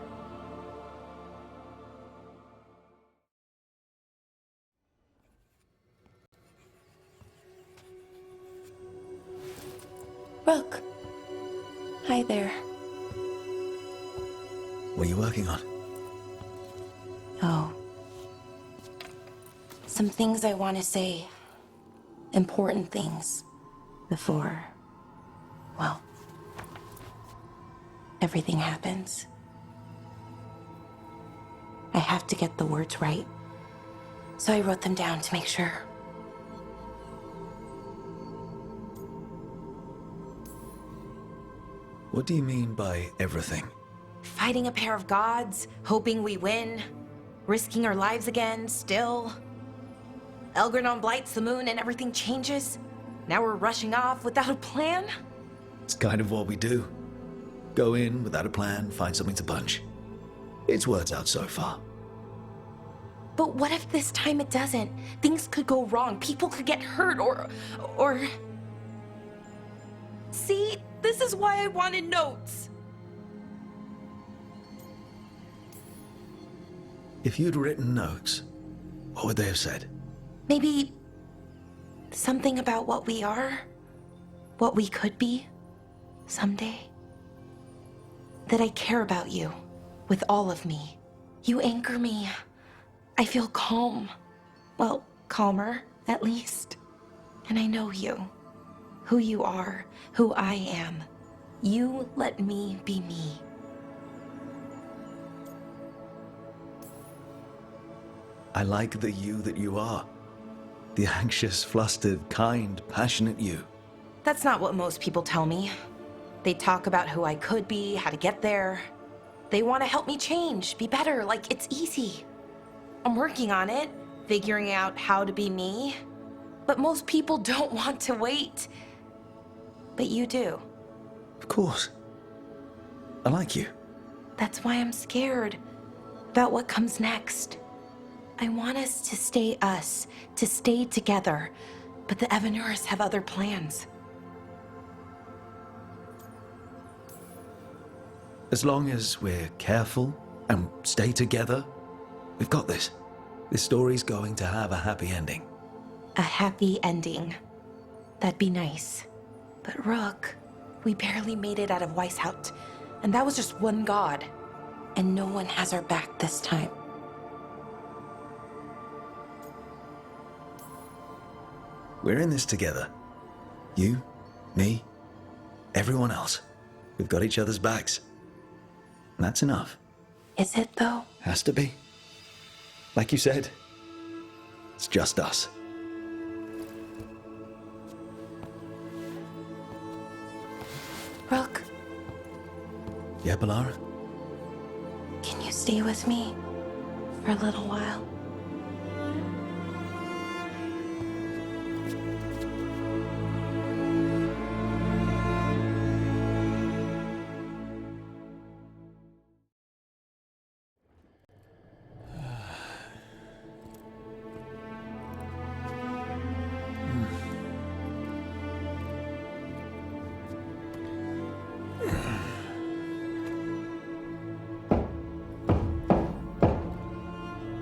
Rook. Hi there. What are you working on? Oh. Some things I want to say. Important things. Before... well... everything happens. I have to get the words right. So I wrote them down to make sure. What do you mean by everything? Fighting a pair of gods, hoping we win, risking our lives again, still. Elgrenon blights the moon and everything changes. Now we're rushing off without a plan? It's kind of what we do. Go in without a plan, find something to punch. It's words out so far. But what if this time it doesn't? Things could go wrong, people could get hurt, or... See? This is why I wanted notes. If you'd written notes, what would they have said? Maybe... something about what we are? What we could be? Someday? That I care about you. With all of me. You anchor me. I feel calm. Well, calmer, at least. And I know you. Who you are. Who I am. You let me be me. I like the you that you are. The anxious, flustered, kind, passionate you. That's not what most people tell me. They talk about who I could be, how to get there. They want to help me change, be better, like it's easy. I'm working on it, figuring out how to be me. But most people don't want to wait. But you do. Of course. I like you. That's why I'm scared about what comes next. I want us, to stay together. But the Evanurs have other plans. As long as we're careful and stay together, we've got this. This story's going to have a happy ending. A happy ending. That'd be nice. But Rook, we barely made it out of Weishaupt, and that was just one god. And no one has our back this time. We're in this together. You, me, everyone else. We've got each other's backs. And that's enough. Is it, though? Has to be. Like you said, it's just us. Rook, Yeah, Balara? can you stay with me for a little while?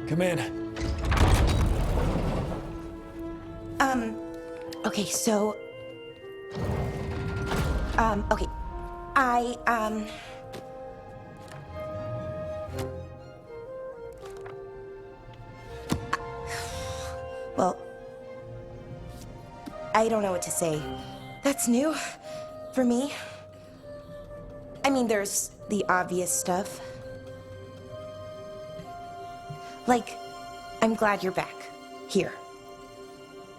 Come in. Okay, so... okay. Well... I don't know what to say. That's new. For me, I mean, there's the obvious stuff. Like, I'm glad you're back. Here.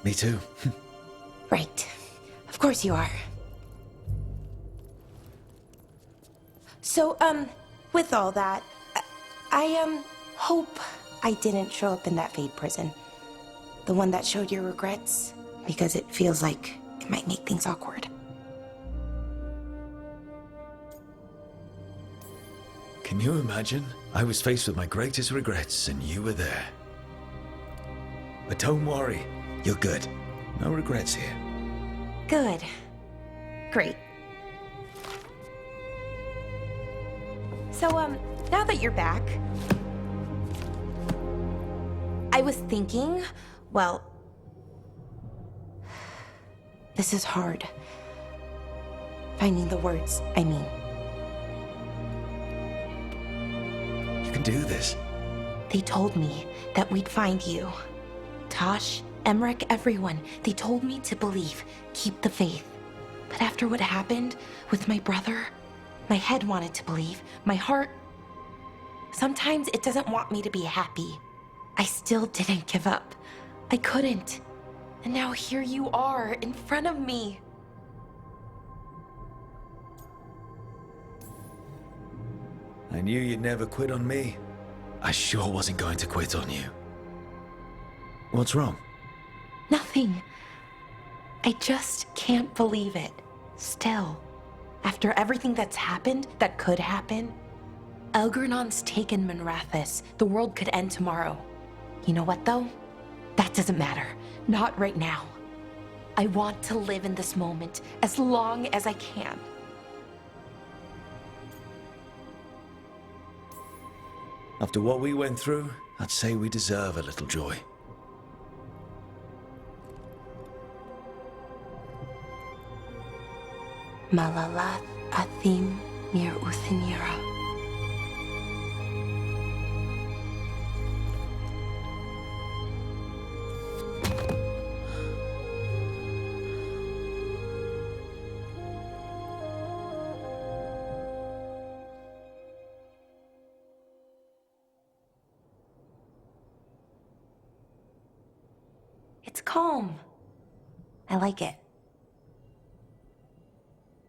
Me too. Right. Of course you are. So, with all that, I hope I didn't show up in that Fade prison. The one that showed your regrets, because it feels like it might make things awkward. Can you imagine? I was faced with my greatest regrets and you were there. But don't worry, you're good. No regrets here. Good. Great. So, now that you're back, I was thinking, well, this is hard. Finding the words, I mean. You can do this. They told me that we'd find you. Tosh, Emmerich, everyone. They told me to believe, keep the faith. But after what happened with my brother, my head wanted to believe, my heart... Sometimes it doesn't want me to be happy. I still didn't give up. I couldn't. And now here you are, in front of me. I knew you'd never quit on me. I sure wasn't going to quit on you. What's wrong? Nothing. I just can't believe it. Still. After everything that's happened, that could happen, Elgernon's taken Minrathous. The world could end tomorrow. You know what, though? That doesn't matter. Not right now. I want to live in this moment as long as I can. After what we went through, I'd say we deserve a little joy. Malalath Athim Mir Uthinira. It's calm. I like it.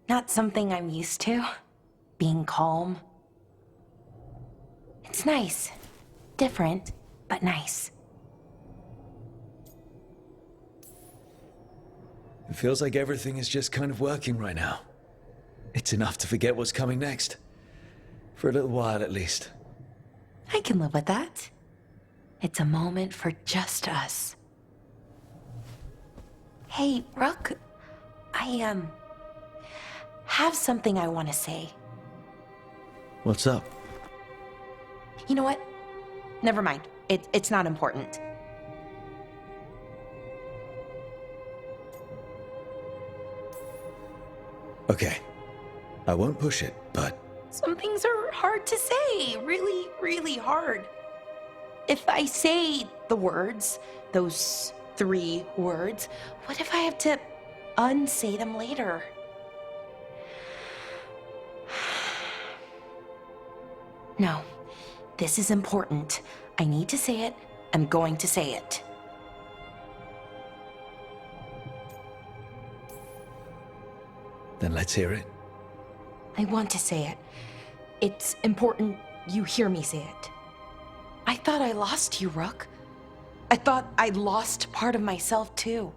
Not something I'm used to, being calm. It's nice. Different, but nice. It feels like everything is just kind of working right now. It's enough to forget what's coming next. For a little while, at least. I can live with that. It's a moment for just us. Hey, Rook, I have something I want to say. What's up? You know what? Never mind. It's not important. Okay. I won't push it, but... Some things are hard to say. Really, really hard. If I say the words, those 3 words, what if I have to unsay them later? No, this is important. I need to say it. I'm going to say it. Then let's hear it. I want to say it. It's important you hear me say it. I thought I lost you, Rook. I thought I'd lost part of myself, too.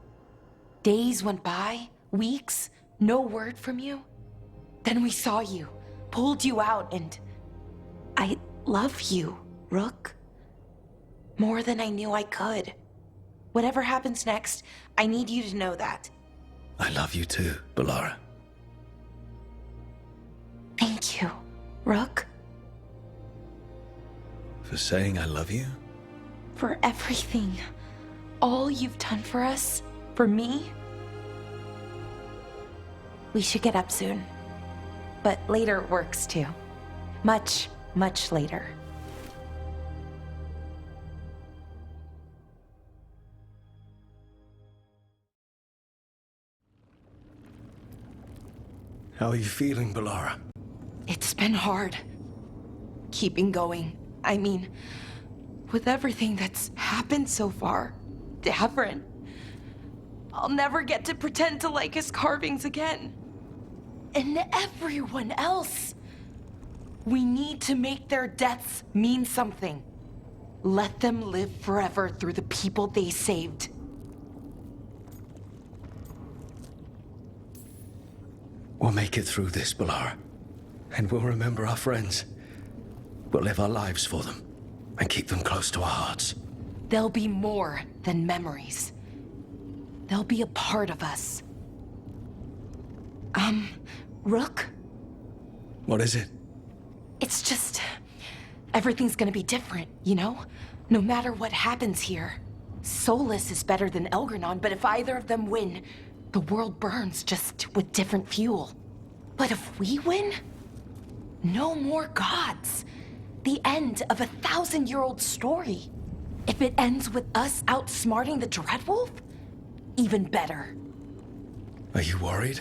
Days went by, weeks, no word from you. Then we saw you, pulled you out, and... I love you, Rook. More than I knew I could. Whatever happens next, I need you to know that. I love you too, Balara. Thank you, Rook. For saying I love you? For everything. All you've done for us, for me. We should get up soon. But later works too. Much, much later. How are you feeling, Bellara? It's been hard. Keeping going. I mean, with everything that's happened so far. Davrin. I'll never get to pretend to like his carvings again. And everyone else. We need to make their deaths mean something. Let them live forever through the people they saved. We'll make it through this, Bellara. And we'll remember our friends. We'll live our lives for them. And keep them close to our hearts. They'll be more than memories. They'll be a part of us. Rook? What is it? It's just... everything's gonna be different, you know? No matter what happens here. Solus is better than Elgranon, but if either of them win, the world burns just with different fuel. But if we win, no more gods. The end of a 1,000-year-old story. If it ends with us outsmarting the Dreadwolf, even better. Are you worried?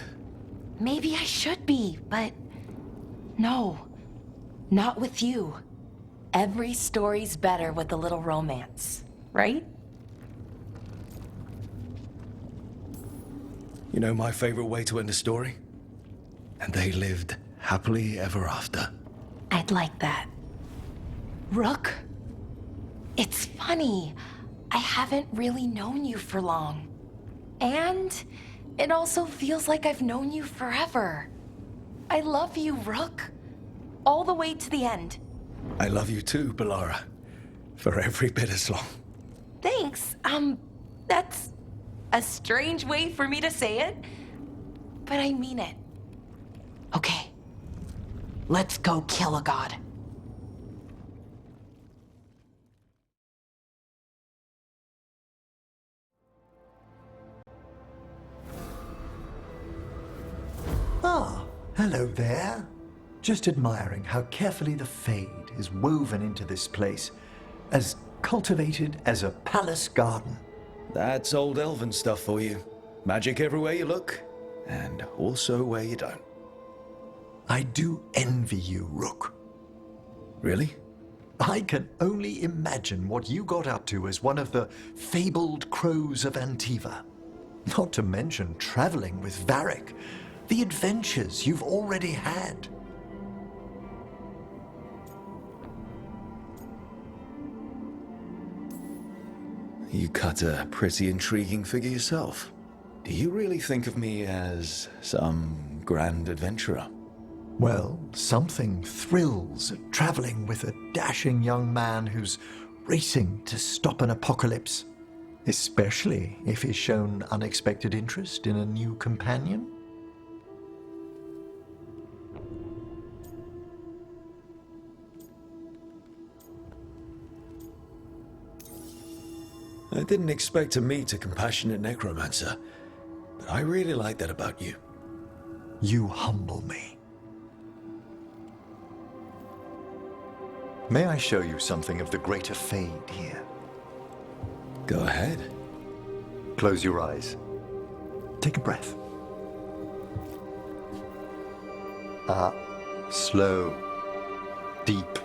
Maybe I should be, but no, not with you. Every story's better with a little romance, right? You know my favorite way to end a story? And they lived happily ever after. I'd like that. Rook, it's funny. I haven't really known you for long. And it also feels like I've known you forever. I love you, Rook. All the way to the end. I love you too, Bellara. For every bit as long. Thanks. That's a strange way for me to say it, but I mean it. Okay, let's go kill a god. Ah, hello there. Just admiring how carefully the Fade is woven into this place, as cultivated as a palace garden. That's old elven stuff for you. Magic everywhere you look, and also where you don't. I do envy you, Rook. Really? I can only imagine what you got up to as one of the fabled crows of Antiva. Not to mention traveling with Varric, the adventures you've already had. You cut a pretty intriguing figure yourself. Do you really think of me as some grand adventurer? Well, something thrills at traveling with a dashing young man who's racing to stop an apocalypse, especially if he's shown unexpected interest in a new companion. I didn't expect to meet a compassionate necromancer, but I really like that about you. You humble me. May I show you something of the greater Fade here? Go ahead. Close your eyes. Take a breath. Slow. Deep.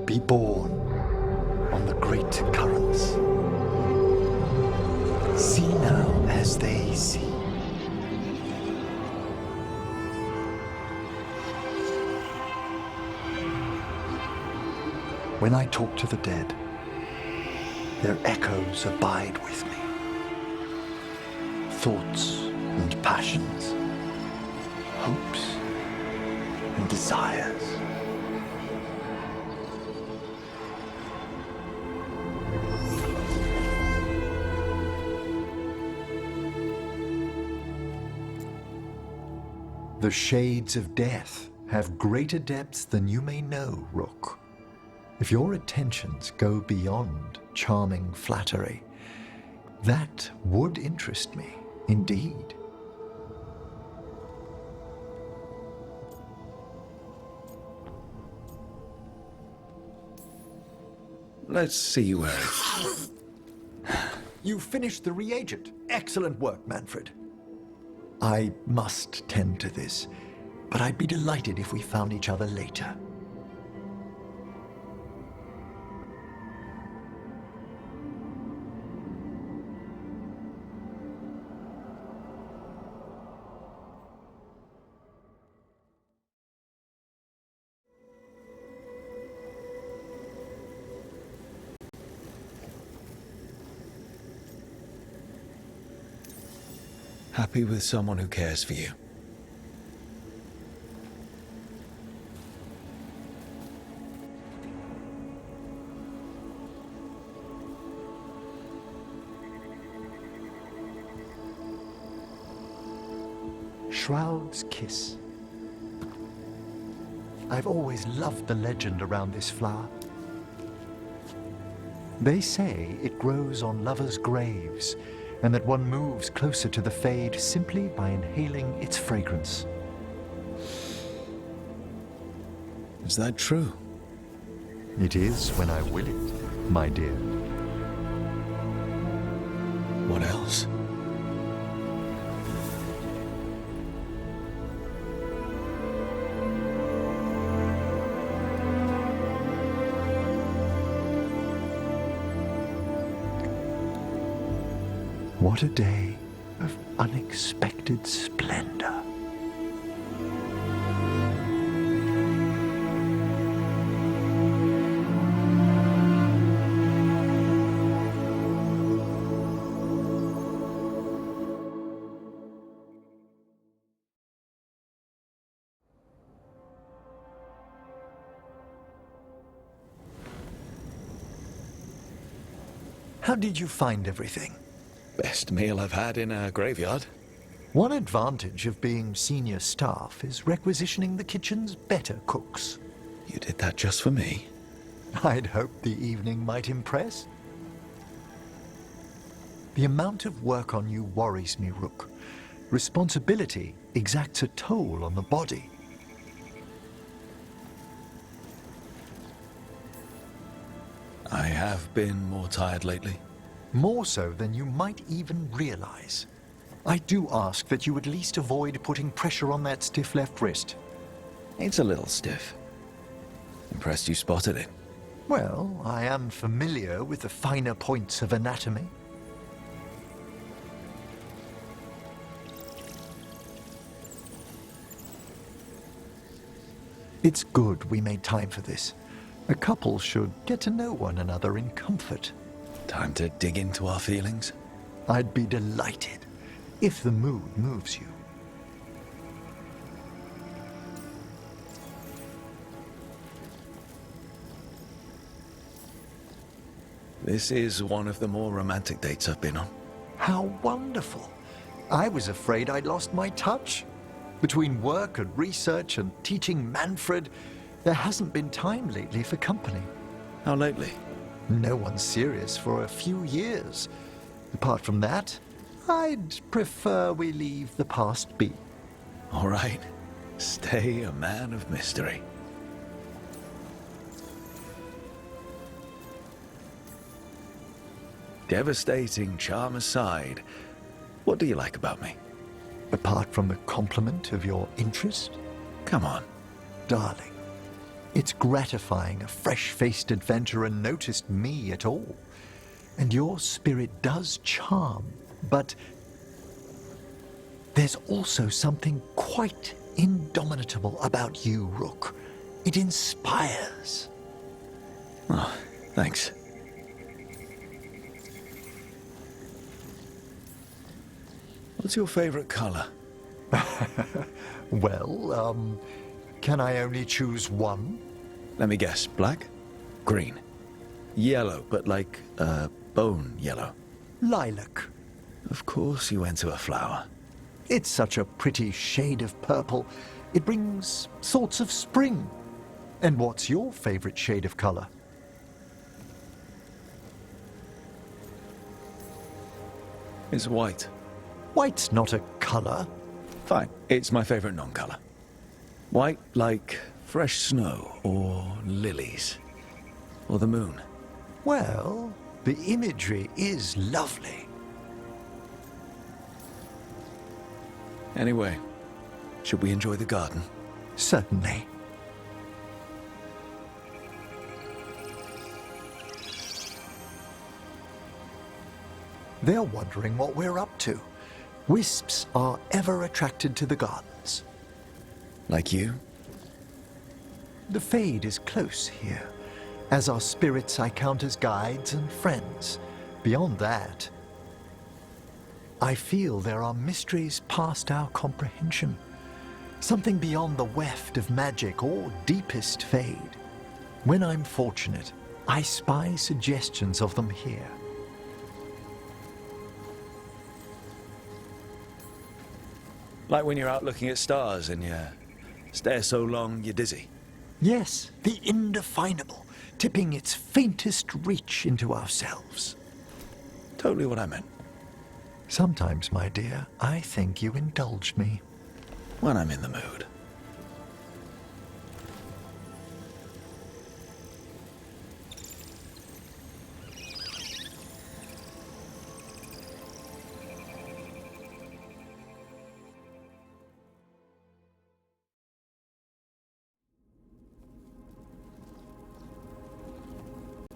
Be born on the great currents. See now as they see. When I talk to the dead, their echoes abide with me. Thoughts and passions, hopes and desires. The shades of death have greater depths than you may know, Rook. If your attentions go beyond charming flattery, that would interest me, indeed. Let's see where... You finished the reagent. Excellent work, Manfred. I must tend to this, but I'd be delighted if we found each other later. Happy with someone who cares for you. Shroud's Kiss. I've always loved the legend around this flower. They say it grows on lovers' graves, and that one moves closer to the fade simply by inhaling its fragrance. Is that true? It is when I will it, my dear. What else? What a day of unexpected splendor. How did you find everything? Best meal I've had in a graveyard. One advantage of being senior staff is requisitioning the kitchen's better cooks. You did that just for me? I'd hoped the evening might impress. The amount of work on you worries me, Rook. Responsibility exacts a toll on the body. I have been more tired lately. More so than you might even realize. I do ask that you at least avoid putting pressure on that stiff left wrist. It's a little stiff. Impressed you spotted it. Well, I am familiar with the finer points of anatomy. It's good we made time for this. A couple should get to know one another in comfort. Time to dig into our feelings? I'd be delighted if the mood moves you. This is one of the more romantic dates I've been on. How wonderful. I was afraid I'd lost my touch. Between work and research and teaching Manfred, there hasn't been time lately for company. How lately? No one serious for a few years. Apart from that, I'd prefer we leave the past be. All right. Stay a man of mystery. Devastating charm aside, what do you like about me? Apart from the compliment of your interest? Come on. Darling, it's gratifying a fresh-faced adventurer noticed me at all. And your spirit does charm, but there's also something quite indomitable about you, Rook. It inspires. Oh, thanks. What's your favorite color? Well, can I only choose one? Let me guess. Black? Green? Yellow, but like, bone yellow? Lilac. Of course you went to a flower. It's such a pretty shade of purple. It brings thoughts of spring. And what's your favorite shade of color? It's white. White's not a color. Fine. It's my favorite non-color. White like fresh snow or lilies. Or the moon. Well, The imagery is lovely. Anyway, should we enjoy the garden? Certainly. They're wondering what we're up to. Wisps are ever attracted to the gardens. Like you? The Fade is close here. As are spirits I count as guides and friends. Beyond that, I feel there are mysteries past our comprehension. Something beyond the weft of magic or deepest Fade. When I'm fortunate, I spy suggestions of them here. Like when you're out looking at stars and you stare so long you're dizzy. Yes, the indefinable, tipping its faintest reach into ourselves. Totally what I meant. Sometimes, my dear, I think you indulge me. When I'm in the mood.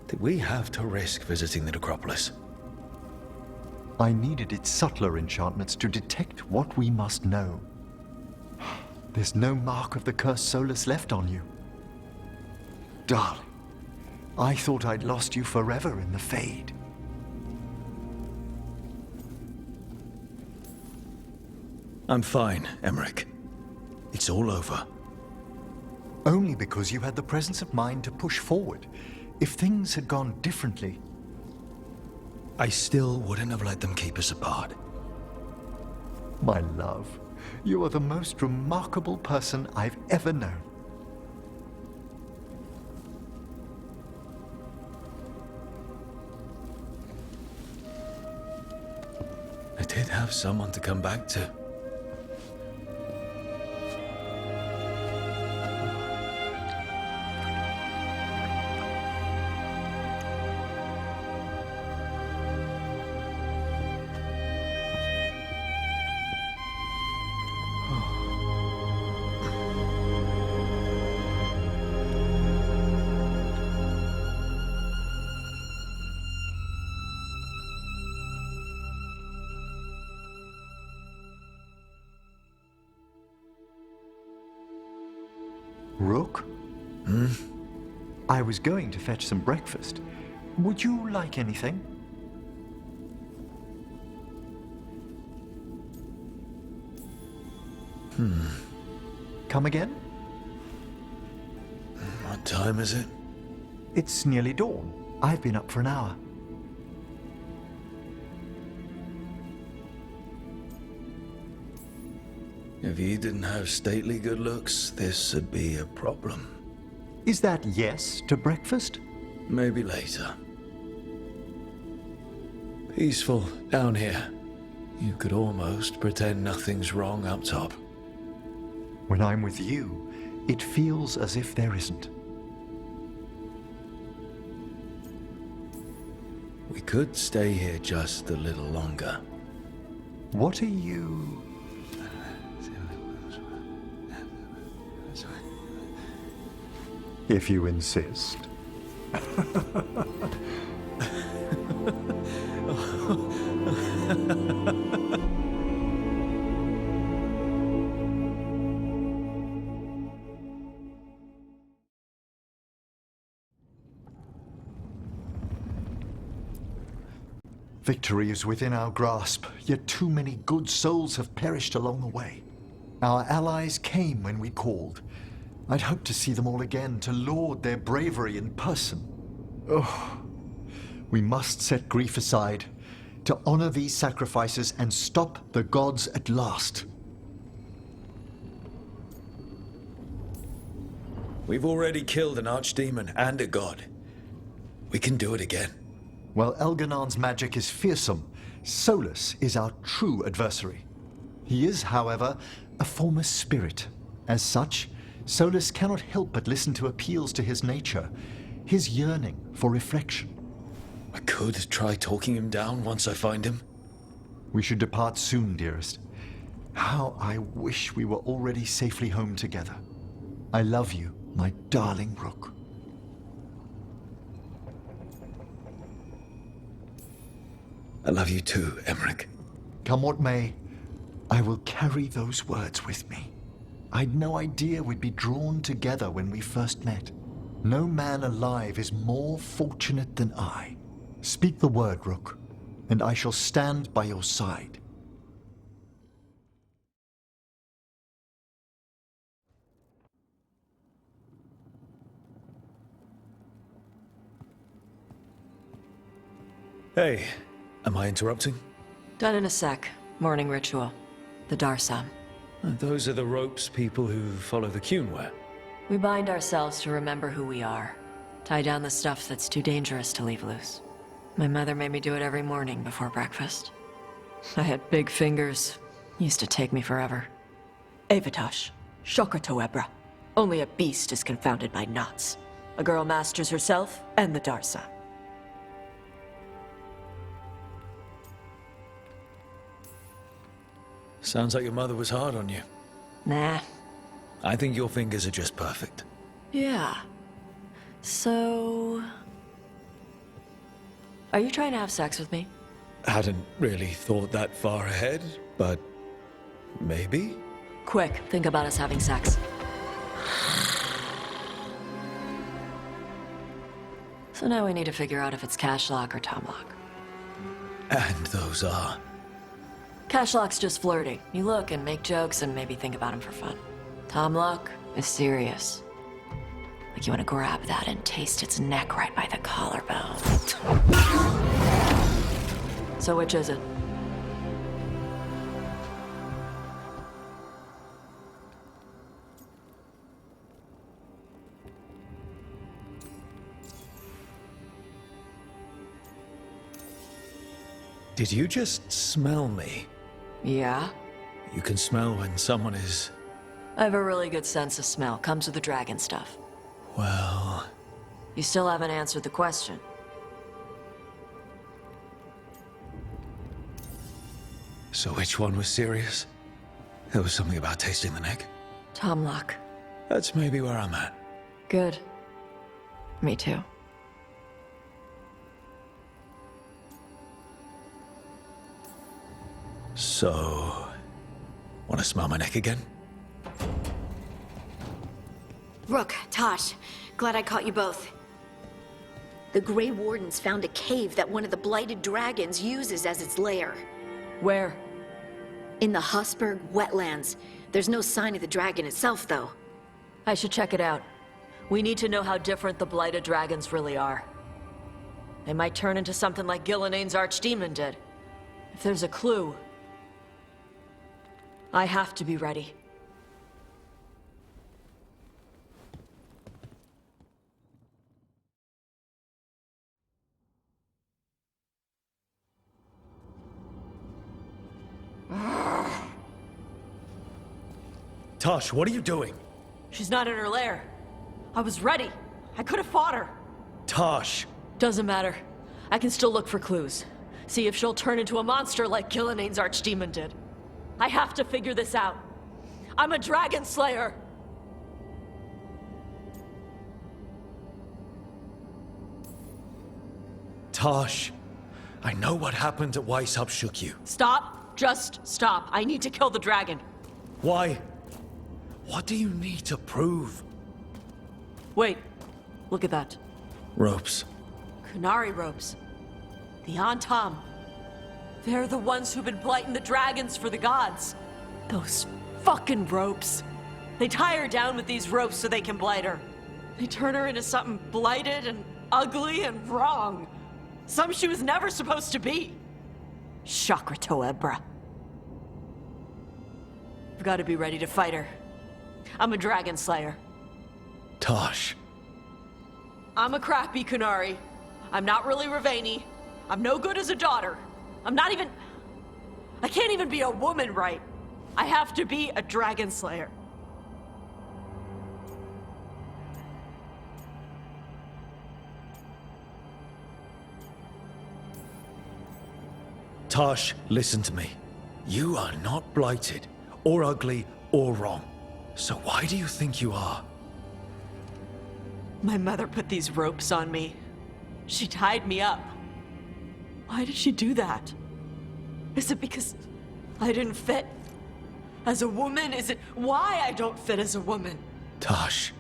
Did we have to risk visiting the necropolis? I needed its subtler enchantments to detect what we must know. There's no mark of the cursed Solus left on you. Darling, I thought I'd lost you forever in the Fade. I'm fine, Emmerich. It's all over. Only because you had the presence of mind to push forward. If things had gone differently... I still wouldn't have let them keep us apart. My love, you are the most remarkable person I've ever known. I did have someone to come back to. Rook? I was going to fetch some breakfast. Would you like anything? Come again? What time is it? It's nearly dawn. I've been up for an hour. If you didn't have stately good looks, this would be a problem. Is that yes to breakfast? Maybe later. Peaceful down here. You could almost pretend nothing's wrong up top. When I'm with you, it feels as if there isn't. We could stay here just a little longer. What are you... If you insist. Victory is within our grasp, yet too many good souls have perished along the way. Our allies came when we called. I'd hoped to see them all again, to laud their bravery in person. Oh, we must set grief aside, to honor these sacrifices and stop the gods at last. We've already killed an archdemon and a god. We can do it again. While Elganon's magic is fearsome, Solus is our true adversary. He is, however, a former spirit. As such, Solus cannot help but listen to appeals to his nature, his yearning for reflection. I could try talking him down once I find him. We should depart soon, dearest. How I wish we were already safely home together. I love you, my darling Rook. I love you too, Emmerich. Come what may, I will carry those words with me. I'd no idea we'd be drawn together when we first met. No man alive is more fortunate than I. Speak the word, Rook, and I shall stand by your side. Hey, am I interrupting? Done in a sec. Morning ritual. The Darsam. Those are the ropes people who follow the Qun wear. We bind ourselves to remember who we are. Tie down the stuff that's too dangerous to leave loose. My mother made me do it every morning before breakfast. I had big fingers. Used to take me forever. Avatosh. Shokratoebra. Only a beast is confounded by knots. A girl masters herself and the Darsam. Sounds like your mother was hard on you. Nah. I think your fingers are just perfect. Yeah. So... Are you trying to have sex with me? Hadn't really thought that far ahead, but maybe? Quick, think about us having sex. So now we need to figure out if it's Cashlock or Tomlock. And those are... Cashlock's just flirting. You look and make jokes and maybe think about him for fun. Tomlock is serious. Like you want to grab that and taste its neck right by the collarbone. So which is it? Did you just smell me? Yeah? You can smell when someone is... I have a really good sense of smell. Comes with the dragon stuff. Well... You still haven't answered the question. So which one was serious? There was something about tasting the neck. Tomlock. That's maybe where I'm at. Good. Me too. So... Want to smell my neck again? Rook, Tosh, glad I caught you both. The Grey Wardens found a cave that one of the Blighted Dragons uses as its lair. Where? In the Husberg wetlands. There's no sign of the dragon itself, though. I should check it out. We need to know how different the Blighted Dragons really are. They might turn into something like Gillenane's archdemon did. If there's a clue... I have to be ready. Tosh, what are you doing? She's not in her lair. I was ready. I could have fought her. Tosh! Doesn't matter. I can still look for clues. See if she'll turn into a monster like Gillenane's archdemon did. I have to figure this out. I'm a dragon slayer! Tosh, I know what happened at Weishaupt shook you. Stop. Just stop. I need to kill the dragon. Why? What do you need to prove? Wait. Look at that. Ropes. Kunari ropes. The Antam. They're the ones who've been blighting the dragons for the gods. Those fucking ropes. They tie her down with these ropes so they can blight her. They turn her into something blighted and ugly and wrong. Something she was never supposed to be. Shokratoebra. I've got to be ready to fight her. I'm a dragon slayer. Tosh. I'm a crappy Kunari. I'm not really Ravani. I'm no good as a daughter. I'm not even... I can't even be a woman right. I have to be a dragon slayer. Tash, listen to me. You are not blighted, or ugly, or wrong. So why do you think you are? My mother put these ropes on me. She tied me up. Why did she do that? Is it because I didn't fit as a woman? Is it why I don't fit as a woman? Tash.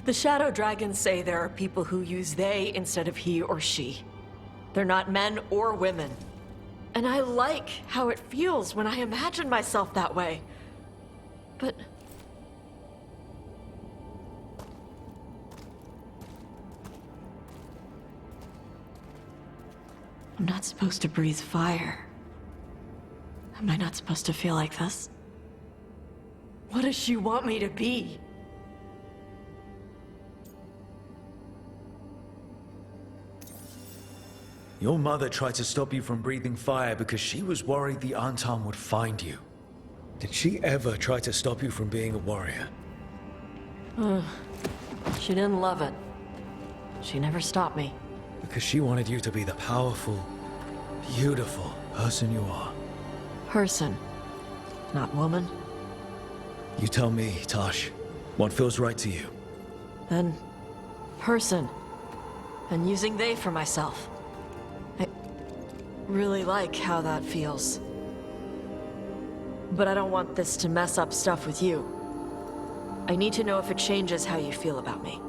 The Shadow Dragons say there are people who use they instead of he or she. They're not men or women. And I like how it feels when I imagine myself that way. But... I'm not supposed to breathe fire. Am I not supposed to feel like this? What does she want me to be? Your mother tried to stop you from breathing fire because she was worried the Antam would find you. Did she ever try to stop you from being a warrior? She didn't love it. She never stopped me. Because she wanted you to be the powerful, beautiful person you are. Person, not woman. You tell me, Tash, what feels right to you? Then, person. And using they for myself. I really like how that feels. But I don't want this to mess up stuff with you. I need to know if it changes how you feel about me.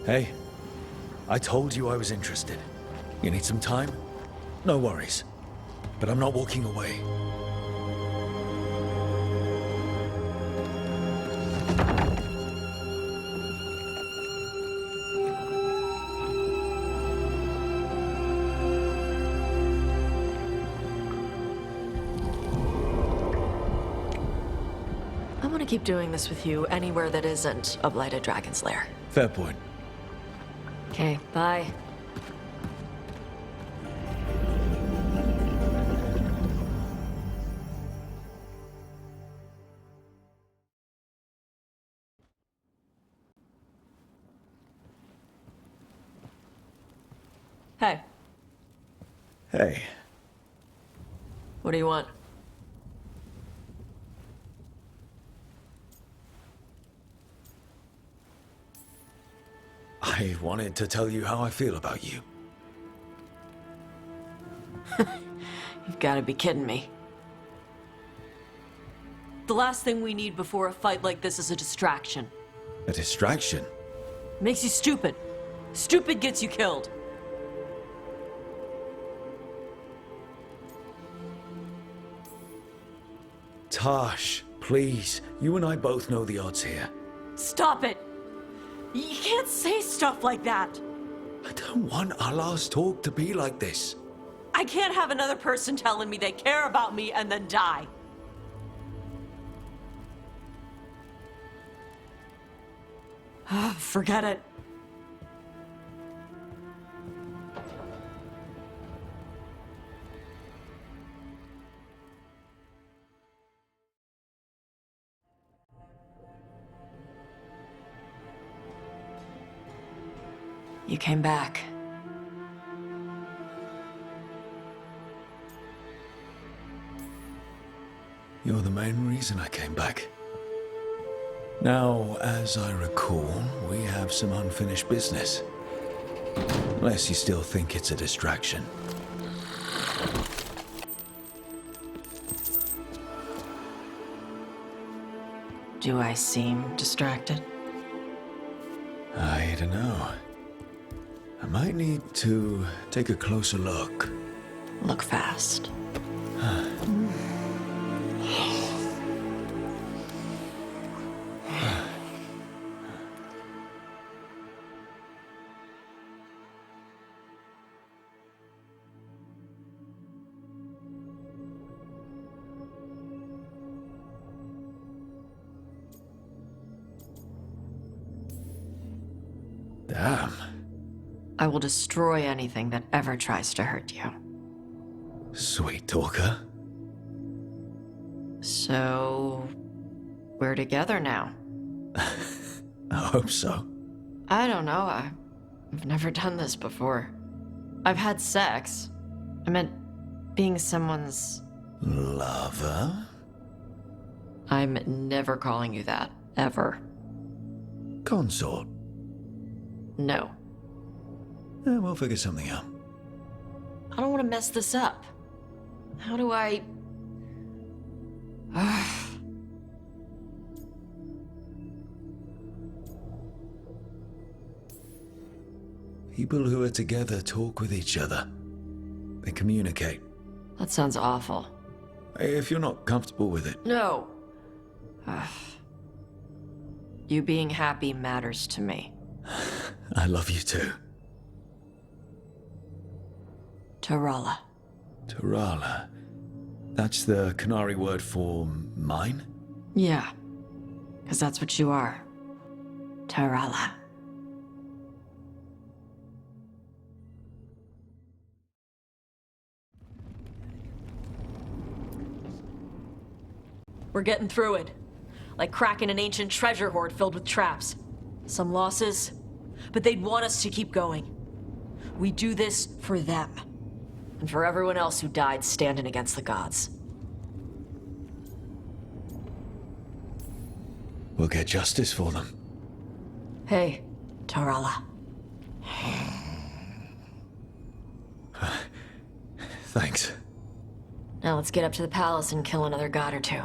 Hey, I told you I was interested. You need some time? No worries. But I'm not walking away. I want to keep doing this with you anywhere that isn't a blighted dragon's lair. Fair point. Okay, bye. Hey. Hey. What do you want? I wanted to tell you how I feel about you. You've got to be kidding me. The last thing we need before a fight like this is a distraction. A distraction? Makes you stupid. Stupid gets you killed. Tash, please. You and I both know the odds here. Stop it! You can't say stuff like that! I don't want our last talk to be like this. I can't have another person telling me they care about me and then die. Forget it. You came back. You're the main reason I came back. Now, as I recall, we have some unfinished business. Unless you still think it's a distraction. Do I seem distracted? I don't know. I might need to take a closer look. Look fast. Damn. I will destroy anything that ever tries to hurt you. Sweet talker. So... we're together now. I hope so. I don't know. I've never done this before. I've had sex. I meant being someone's... Lover? I'm never calling you that. Ever. Consort? No. We'll figure something out. I don't want to mess this up. How do I... People who are together talk with each other. They communicate. That sounds awful. If you're not comfortable with it. No. You being happy matters to me. I love you too. Tarala. Tarala. That's the Canary word for mine? Yeah. Because that's what you are. Tarala. We're getting through it. Like cracking an ancient treasure hoard filled with traps. Some losses, but they'd want us to keep going. We do this for them. And for everyone else who died standing against the gods. We'll get justice for them. Hey, Tarala. Thanks. Now let's get up to the palace and kill another god or two.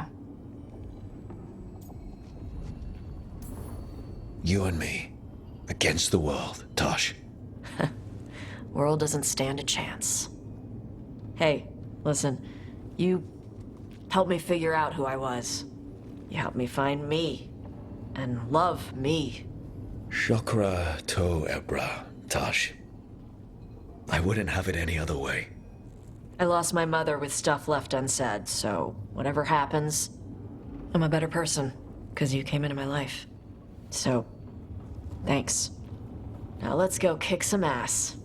You and me. Against the world, Tosh. World doesn't stand a chance. Hey, listen. You helped me figure out who I was. You helped me find me. And love me. Shokra to Ebra, Tosh. I wouldn't have it any other way. I lost my mother with stuff left unsaid, so whatever happens, I'm a better person, because you came into my life. So, thanks. Now let's go kick some ass.